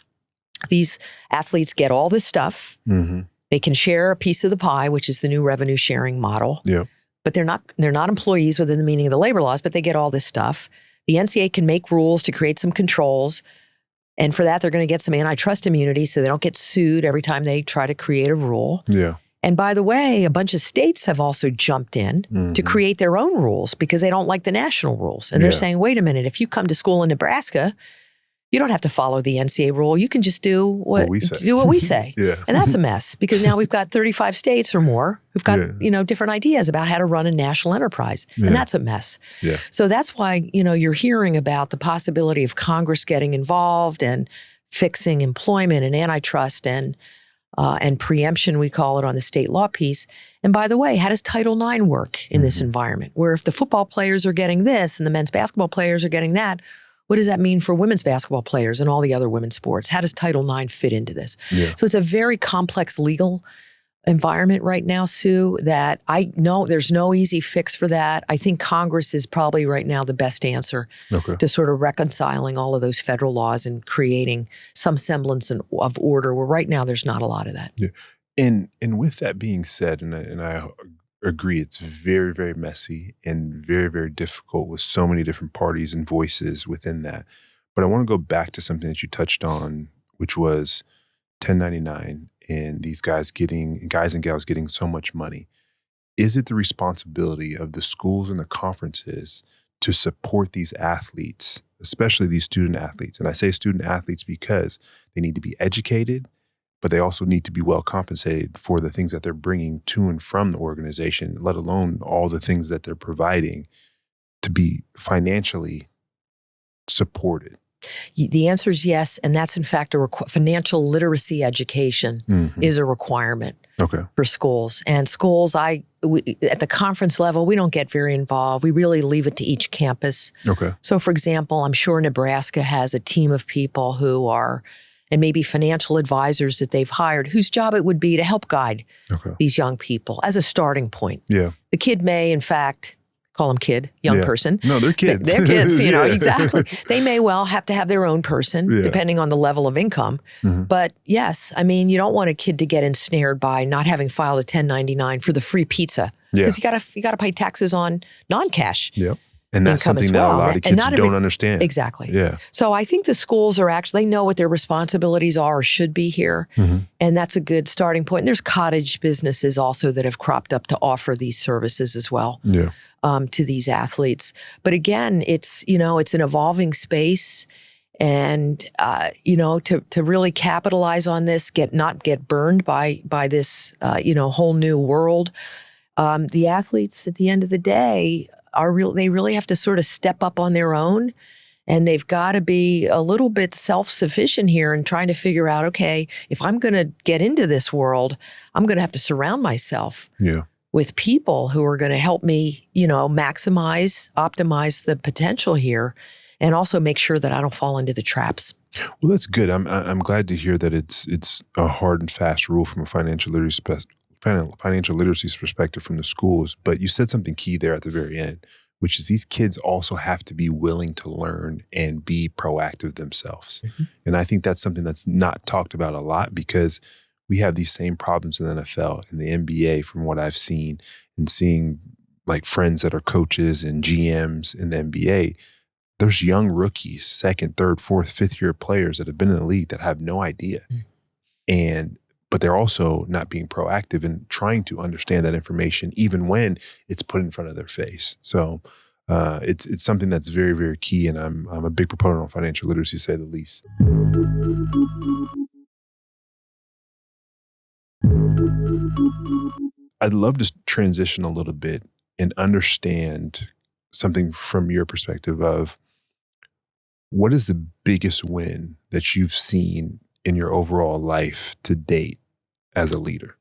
these athletes get all this stuff. They can share a piece of the pie, which is the new revenue sharing model. But they're not employees within the meaning of the labor laws, but they get all this stuff. The NCAA can make rules to create some controls. And for that, they're going to get some antitrust immunity so they don't get sued every time they try to create a rule. And by the way, a bunch of states have also jumped in to create their own rules because they don't like the national rules. And they're saying, wait a minute, if you come to school in Nebraska, you don't have to follow the NCAA rule. You can just do what we say. And that's a mess because now we've got 35 states or more who've got, different ideas about how to run a national enterprise. And that's a mess. So that's why, you're hearing about the possibility of Congress getting involved and fixing employment and antitrust and preemption, we call it, on the state law piece. And by the way, how does Title IX work in this environment where if the football players are getting this and the men's basketball players are getting that, what does that mean for women's basketball players and all the other women's sports? How does Title IX fit into this? So it's a very complex legal environment right now, Sue, that I know there's no easy fix for that. I think Congress is probably right now the best answer to sort of reconciling all of those federal laws and creating some semblance of order where right now there's not a lot of that. And with that being said, and I agree, it's very, very messy and very, very difficult with so many different parties and voices within that. But I want to go back to something that you touched on, which was 1099 and these guys and gals getting so much money. is it the responsibility of the schools and the conferences to support these athletes, especially these student athletes? And I say student athletes because they need to be educated, but they also need to be well compensated for the things that they're bringing to and from the organization, let alone all the things that they're providing to be financially supported. The answer is yes, and that's in fact financial literacy education is a requirement for schools. And schools, at the conference level, we don't get very involved. We really leave it to each campus. Okay. So, for example, I'm sure Nebraska has a team of people who are, and maybe financial advisors that they've hired, whose job it would be to help guide these young people as a starting point. Yeah. The kid may, in fact, call them kid, young person. No, they're kids. They're kids, you know, exactly. They may well have to have their own person, depending on the level of income. But yes, I mean, you don't want a kid to get ensnared by not having filed a 1099 for the free pizza. Because you gotta pay taxes on non-cash. Yeah. And that's income something as well. that a lot of kids don't understand. Exactly. Yeah. So I think the schools are actually, they know what their responsibilities are or should be here. And that's a good starting point. And there's cottage businesses also that have cropped up to offer these services as well. Yeah. To these athletes. But again, it's an evolving space. And, to really capitalize on this, not get burned by this, whole new world. The athletes at the end of the day they really have to sort of step up on their own. And they've got to be a little bit self-sufficient here and trying to figure out, okay, if I'm going to get into this world, I'm going to have to surround myself with people who are going to help me, optimize the potential here, and also make sure that I don't fall into the traps. Well, that's good. I'm glad to hear that it's a hard and fast rule from a financial literacy perspective from the schools. But you said something key there at the very end, which is these kids also have to be willing to learn and be proactive themselves. And I think that's something that's not talked about a lot, because we have these same problems in the NFL and the NBA from what I've seen, and seeing like friends that are coaches and GMs in the NBA. There's young rookies, second, third, fourth, fifth year players that have been in the league that have no idea. But they're also not being proactive in trying to understand that information, even when it's put in front of their face. So it's something that's very, very key. And I'm a big proponent on financial literacy, to say the least. I'd love to transition a little bit and understand something from your perspective of what is the biggest win that you've seen in your overall life to date as a leader?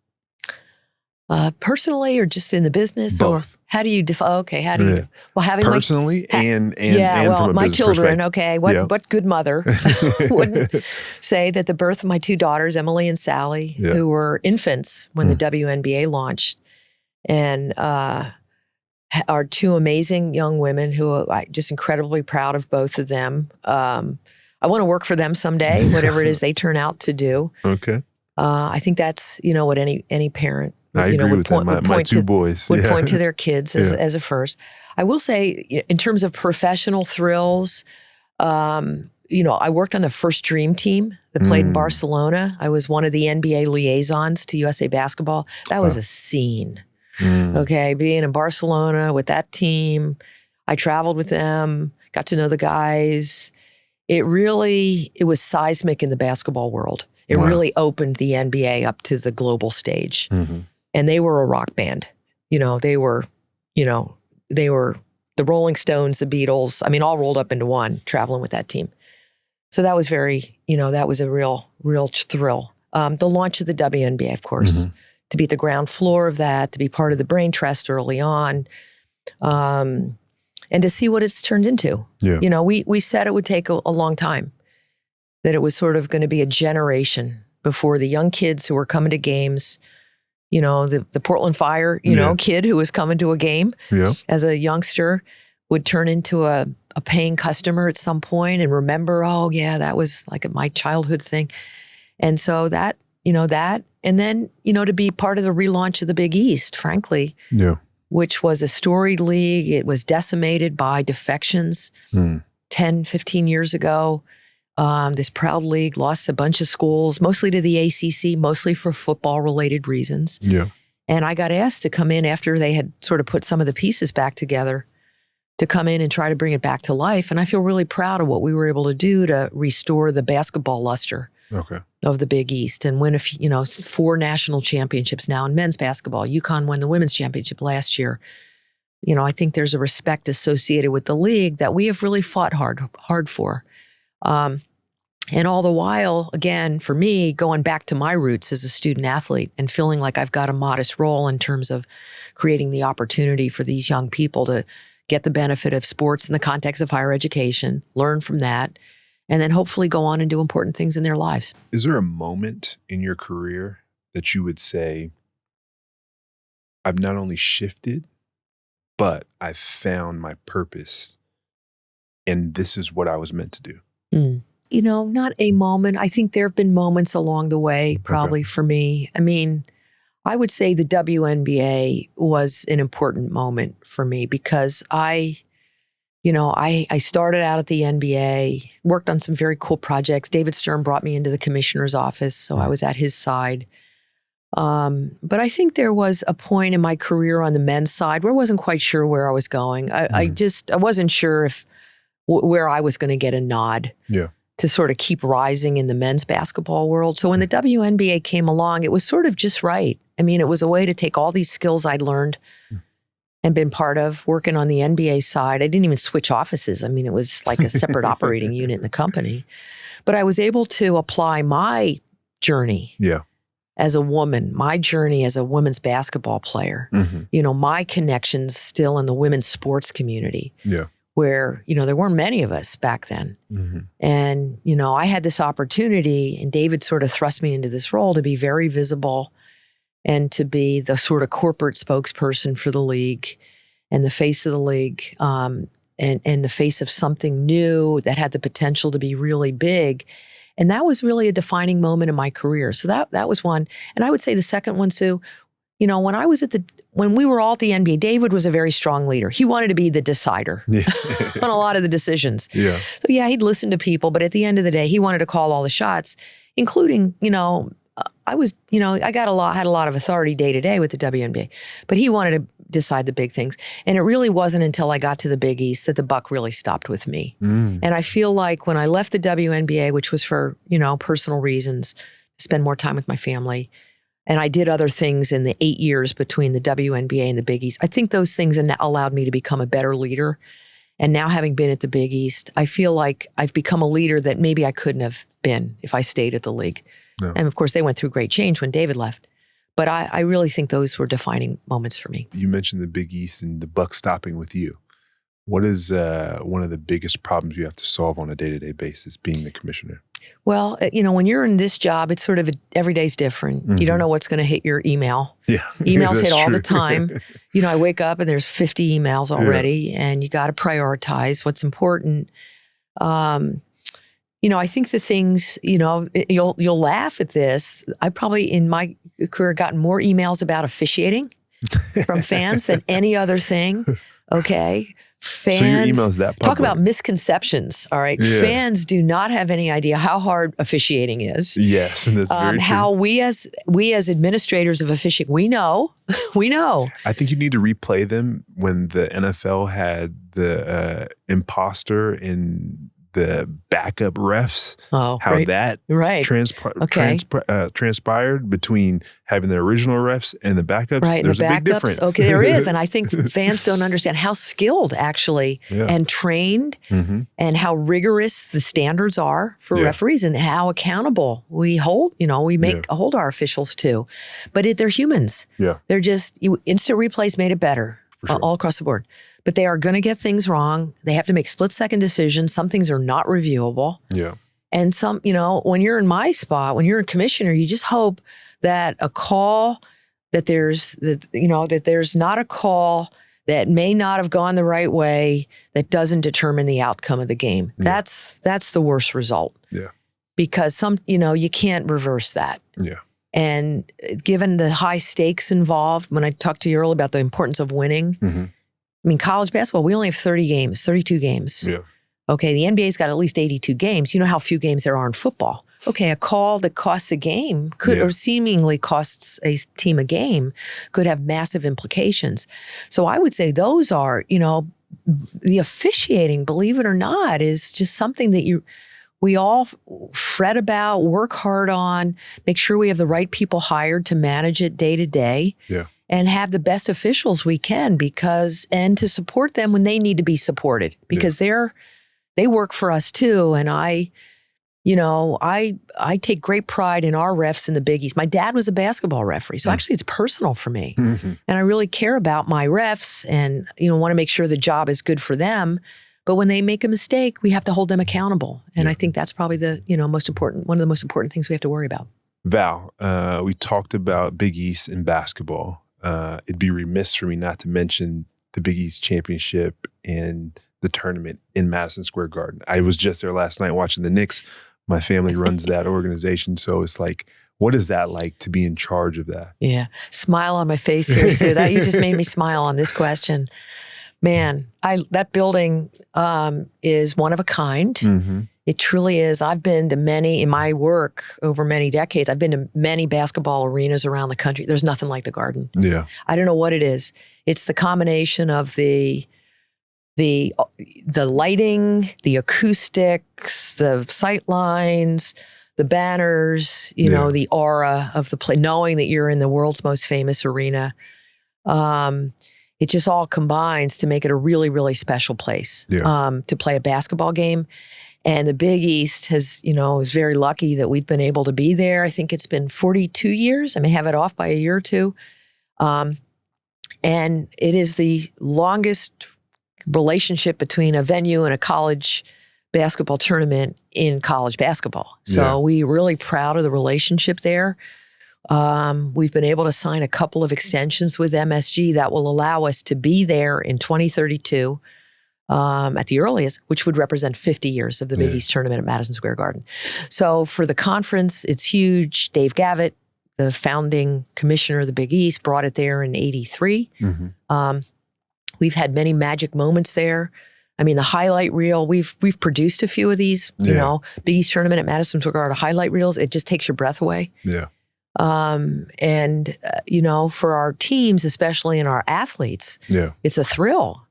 Personally, or just in the business? Both. Or how do you define? Okay, how do you? Well, having personally and from a my business children. perspective. Okay, what good mother wouldn't say that the birth of my two daughters, Emily and Sally, who were infants when the WNBA launched, and are two amazing young women who I'm just incredibly proud of, both of them. I want to work for them someday, whatever it is they turn out to do. Okay. I think that's what any parent I agree with that. My two boys would point to their kids as a first. I will say, in terms of professional thrills, I worked on the first Dream Team that played in Barcelona. I was one of the NBA liaisons to USA Basketball. That was a scene. Okay, being in Barcelona with that team, I traveled with them, got to know the guys. It was seismic in the basketball world. It really opened the NBA up to the global stage. And they were a rock band. They were the Rolling Stones, the Beatles, all rolled up into one, traveling with that team. So that was that was a real thrill. The launch of the WNBA, of course, to be at the ground floor of that, to be part of the brain trust early on, and to see what it's turned into. Yeah. We said it would take a long time, that it was sort of going to be a generation before the young kids who were coming to games, the Portland Fire, kid who was coming to a game as a youngster would turn into a paying customer at some point and remember, oh yeah, that was like my childhood thing. And so that, and then, to be part of the relaunch of the Big East, frankly, which was a storied league. It was decimated by defections 10, 15 years ago. This proud league lost a bunch of schools, mostly to the ACC, mostly for football-related reasons. Yeah. And I got asked to come in after they had sort of put some of the pieces back together to come in and try to bring it back to life. And I feel really proud of what we were able to do to restore the basketball luster of the Big East and win 4 national championships now in men's basketball. UConn won the women's championship last year. I think there's a respect associated with the league that we have really fought hard for. And all the while, again, for me, going back to my roots as a student athlete and feeling like I've got a modest role in terms of creating the opportunity for these young people to get the benefit of sports in the context of higher education, learn from that, and then hopefully go on and do important things in their lives. Is there a moment in your career that you would say, I've not only shifted, but I've found my purpose and this is what I was meant to do? Not a moment. I think there have been moments along the way, probably for me. I mean, I would say the WNBA was an important moment for me because I started out at the NBA, worked on some very cool projects. David Stern brought me into the commissioner's office, so I was at his side. But I think there was a point in my career on the men's side where I wasn't quite sure where I was going. I wasn't sure where I was going to get a nod to sort of keep rising in the men's basketball world. So when the WNBA came along, it was sort of just right. I mean, it was a way to take all these skills I'd learned and been part of working on the NBA side. I didn't even switch offices. I mean, it was like a separate operating unit in the company. But I was able to apply my journey as a woman, my journey as a women's basketball player, my connections still in the women's sports community. Where, there weren't many of us back then. And, I had this opportunity and David sort of thrust me into this role to be very visible and to be the sort of corporate spokesperson for the league and the face of the league and the face of something new that had the potential to be really big. And that was really a defining moment in my career. So that was one. And I would say the second one, Sue, when we were all at the NBA, David was a very strong leader. He wanted to be the decider on a lot of the decisions. So he'd listen to people, but at the end of the day, he wanted to call all the shots, including, I had a lot of authority day to day with the WNBA, but he wanted to decide the big things. And it really wasn't until I got to the Big East that the buck really stopped with me. And I feel like when I left the WNBA, which was for, personal reasons, to spend more time with my family, and I did other things in the 8 years between the WNBA and the Big East. I think those things allowed me to become a better leader. And now having been at the Big East, I feel like I've become a leader that maybe I couldn't have been if I stayed at the league. And of course, they went through great change when David left. But I really think those were defining moments for me. You mentioned the Big East and the buck stopping with you. What is one of the biggest problems you have to solve on a day-to-day basis being the commissioner? Well, when you're in this job, it's sort of every day's different. You don't know what's going to hit your email. Emails hit all the time. I wake up and there's 50 emails already and you got to prioritize what's important. I think the things, you'll laugh at this. I probably in my career gotten more emails about officiating from fans than any other thing. Okay. Fans, so your email's that public. Talk about misconceptions. All right. Fans do not have any idea how hard officiating is. Yes. And that's very true. How we as administrators of officiating, we know. I think you need to replay them when the NFL had the imposter in the backup refs, transpired between having the original refs and the backups. There's a big difference. Okay, there is. And I think fans don't understand how skilled actually and trained and how rigorous the standards are for referees and how accountable we hold, hold our officials to. But they're humans. They're just, instant replays made it better all across the board. But they are going to get things wrong. They have to make split-second decisions. Some things are not reviewable. And some, when you're in my spot, when you're a commissioner, you just hope that a call, that there's not a call that may not have gone the right way that doesn't determine the outcome of the game. That's the worst result. Because you can't reverse that. And given the high stakes involved, when I talked to you earlier about the importance of winning, I mean, college basketball, we only have 32 games. Okay, the NBA's got at least 82 games. You know how few games there are in football. okay, a call that costs a game could, or seemingly costs a team a game, could have massive implications. So I would say those are, the officiating, believe it or not, is just something that we all fret about, work hard on, make sure we have the right people hired to manage it day to day. Yeah. And have the best officials we can and to support them when they need to be supported, because they work for us too. And I take great pride in our refs in the Big East. My dad was a basketball referee, so actually it's personal for me. And I really care about my refs and, want to make sure the job is good for them. But when they make a mistake, we have to hold them accountable. And I think that's probably one of the most important things we have to worry about. Val, we talked about Big East and basketball. It'd be remiss for me not to mention the Big East Championship and the tournament in Madison Square Garden. I was just there last night watching the Knicks. My family runs that organization. So it's like, what is that like to be in charge of that? Yeah. Smile on my face here, Sue. You just made me smile on this question. Man, that building is one of a kind. Mm-hmm. It truly is. I've been to many, in my work over many decades, I've been to many basketball arenas around the country. There's nothing like the Garden. Yeah. I don't know what it is. It's the combination of the lighting, the acoustics, the sight lines, the banners, the aura of the place, knowing that you're in the world's most famous arena. It just all combines to make it a really, really special place to play a basketball game. And the Big East is very lucky that we've been able to be there. I think it's been 42 years. I may have it off by a year or two. And it is the longest relationship between a venue and a college basketball tournament in college basketball. So we're really proud of the relationship there. We've been able to sign a couple of extensions with MSG that will allow us to be there in 2032 at the earliest, which would represent 50 years of the Big East tournament at Madison Square Garden. So for the conference, it's huge. Dave Gavitt, the founding commissioner of the Big East, brought it there in 83. Mm-hmm. We've had many magic moments there. I mean, the highlight reel, we've produced a few of these, Big East tournament at Madison Square Garden highlight reels. It just takes your breath away. Yeah. For our teams, especially and our athletes, it's a thrill,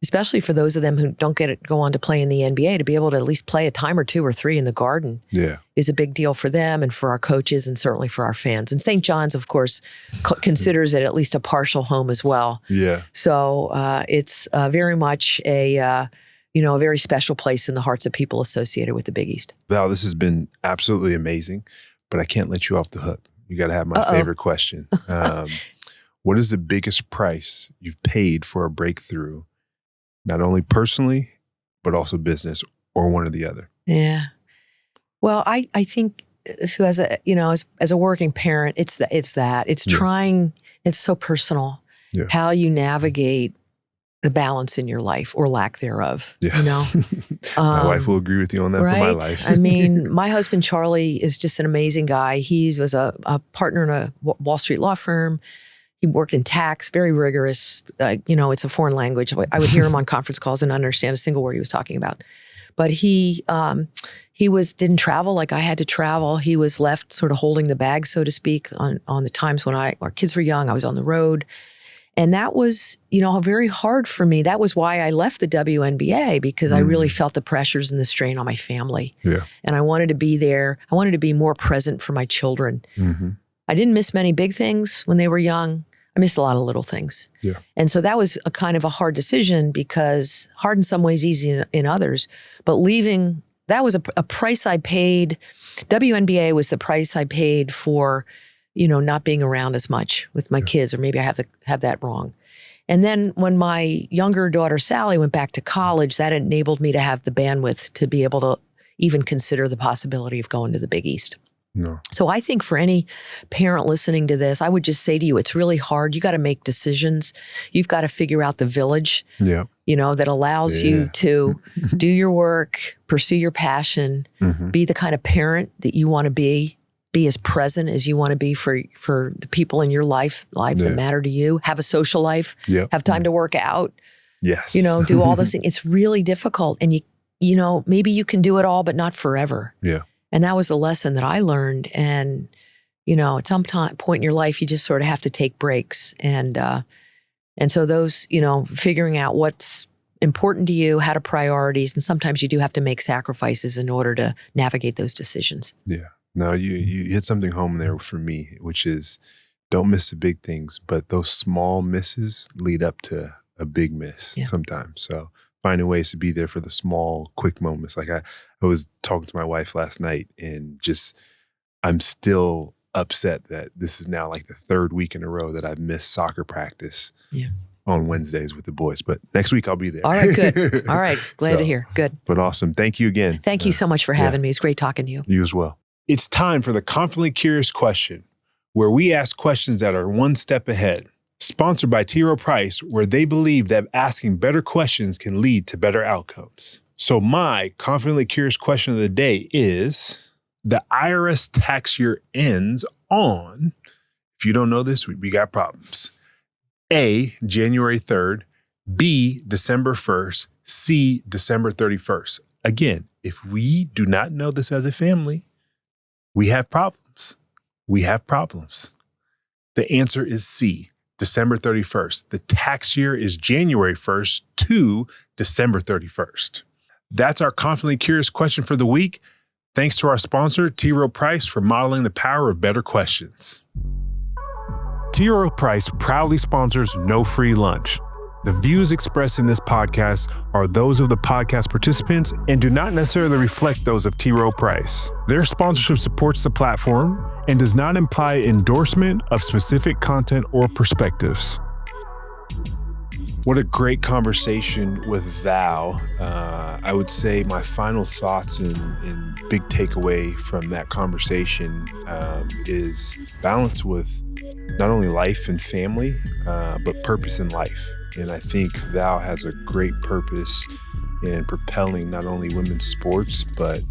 especially for those of them who don't go on to play in the NBA, to be able to at least play a time or two or three in the Garden is a big deal for them and for our coaches and certainly for our fans. And St. John's, of course, considers it at least a partial home as well. Yeah. So it's very much a very special place in the hearts of people associated with the Big East. Val, this has been absolutely amazing, but I can't let you off the hook. You got to have my favorite question. What is the biggest price you've paid for a breakthrough, not only personally, but also business, or one or the other? Yeah. Well, I think so as a working parent, it's trying, it's so personal how you navigate the balance in your life or lack thereof. Yes. My wife will agree with you on that. Right? For my life. I mean, my husband, Charlie, is just an amazing guy. He was a partner in a Wall Street law firm. He worked in tax, very rigorous. It's a foreign language. I would hear him on conference calls and understand a single word he was talking about. But he didn't travel like I had to travel. He was left sort of holding the bag, so to speak, on the times when our kids were young. I was on the road. And that was, very hard for me. That was why I left the WNBA, because I really felt the pressures and the strain on my family. Yeah. And I wanted to be there. I wanted to be more present for my children. Mm-hmm. I didn't miss many big things when they were young. I missed a lot of little things. Yeah. And so that was a kind of a hard decision, because hard in some ways, easy in others. But leaving, that was a price I paid. WNBA was the price I paid for not being around as much with my kids, or maybe I have that wrong. And then when my younger daughter, Sally, went back to college, that enabled me to have the bandwidth to be able to even consider the possibility of going to the Big East. No. So I think for any parent listening to this, I would just say to you, it's really hard. You got to make decisions. You've got to figure out the village, that allows you to do your work, pursue your passion, be the kind of parent that you want to be as present as you want to be for the people in your life that matter to you, have a social life, have time to work out, do all those things. It's really difficult. And maybe you can do it all, but not forever. Yeah. And that was the lesson that I learned. And, at some point in your life, you just sort of have to take breaks. And so those, figuring out what's important to you, how to priorities, and sometimes you do have to make sacrifices in order to navigate those decisions. Yeah. No, you hit something home there for me, which is don't miss the big things, but those small misses lead up to a big miss sometimes. So finding ways to be there for the small, quick moments. Like I was talking to my wife last night, and I'm still upset that this is now like the third week in a row that I've missed soccer practice on Wednesdays with the boys. But next week I'll be there. All right, good. All right, glad to hear. Good. But awesome. Thank you again. Thank you so much for having me. It's great talking to you. You as well. It's time for the Confidently Curious question, where we ask questions that are one step ahead. Sponsored by T. Rowe Price, where they believe that asking better questions can lead to better outcomes. So my Confidently Curious question of the day is, the IRS tax year ends on, if you don't know this, we got problems. A, January 3rd, B, December 1st, C, December 31st. Again, if we do not know this as a family, we have problems. We have problems. The answer is C, December 31st. The tax year is January 1st to December 31st. That's our Confidently Curious question for the week. Thanks to our sponsor, T. Rowe Price, for modeling the power of better questions. T. Rowe Price proudly sponsors No Free Lunch. The views expressed in this podcast are those of the podcast participants and do not necessarily reflect those of T. Rowe Price. Their sponsorship supports the platform and does not imply endorsement of specific content or perspectives. What a great conversation with Val. I would say my final thoughts and big takeaway from that conversation is balance with not only life and family, but purpose in life. And I think Val has a great purpose in propelling not only women's sports, but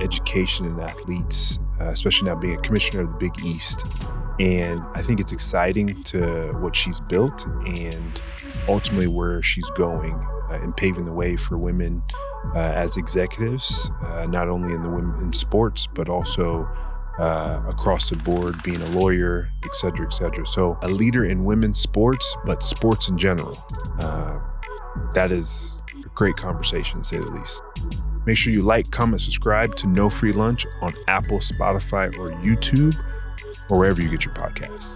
education and athletes, especially now being a commissioner of the Big East. And I think it's exciting to what she's built and ultimately where she's going and paving the way for women as executives, not only in the women in sports, but also across the board, being a lawyer, et cetera, et cetera. So a leader in women's sports, but sports in general. That is a great conversation, to say the least. Make sure you like, comment, subscribe to No Free Lunch on Apple, Spotify, or YouTube, or wherever you get your podcasts.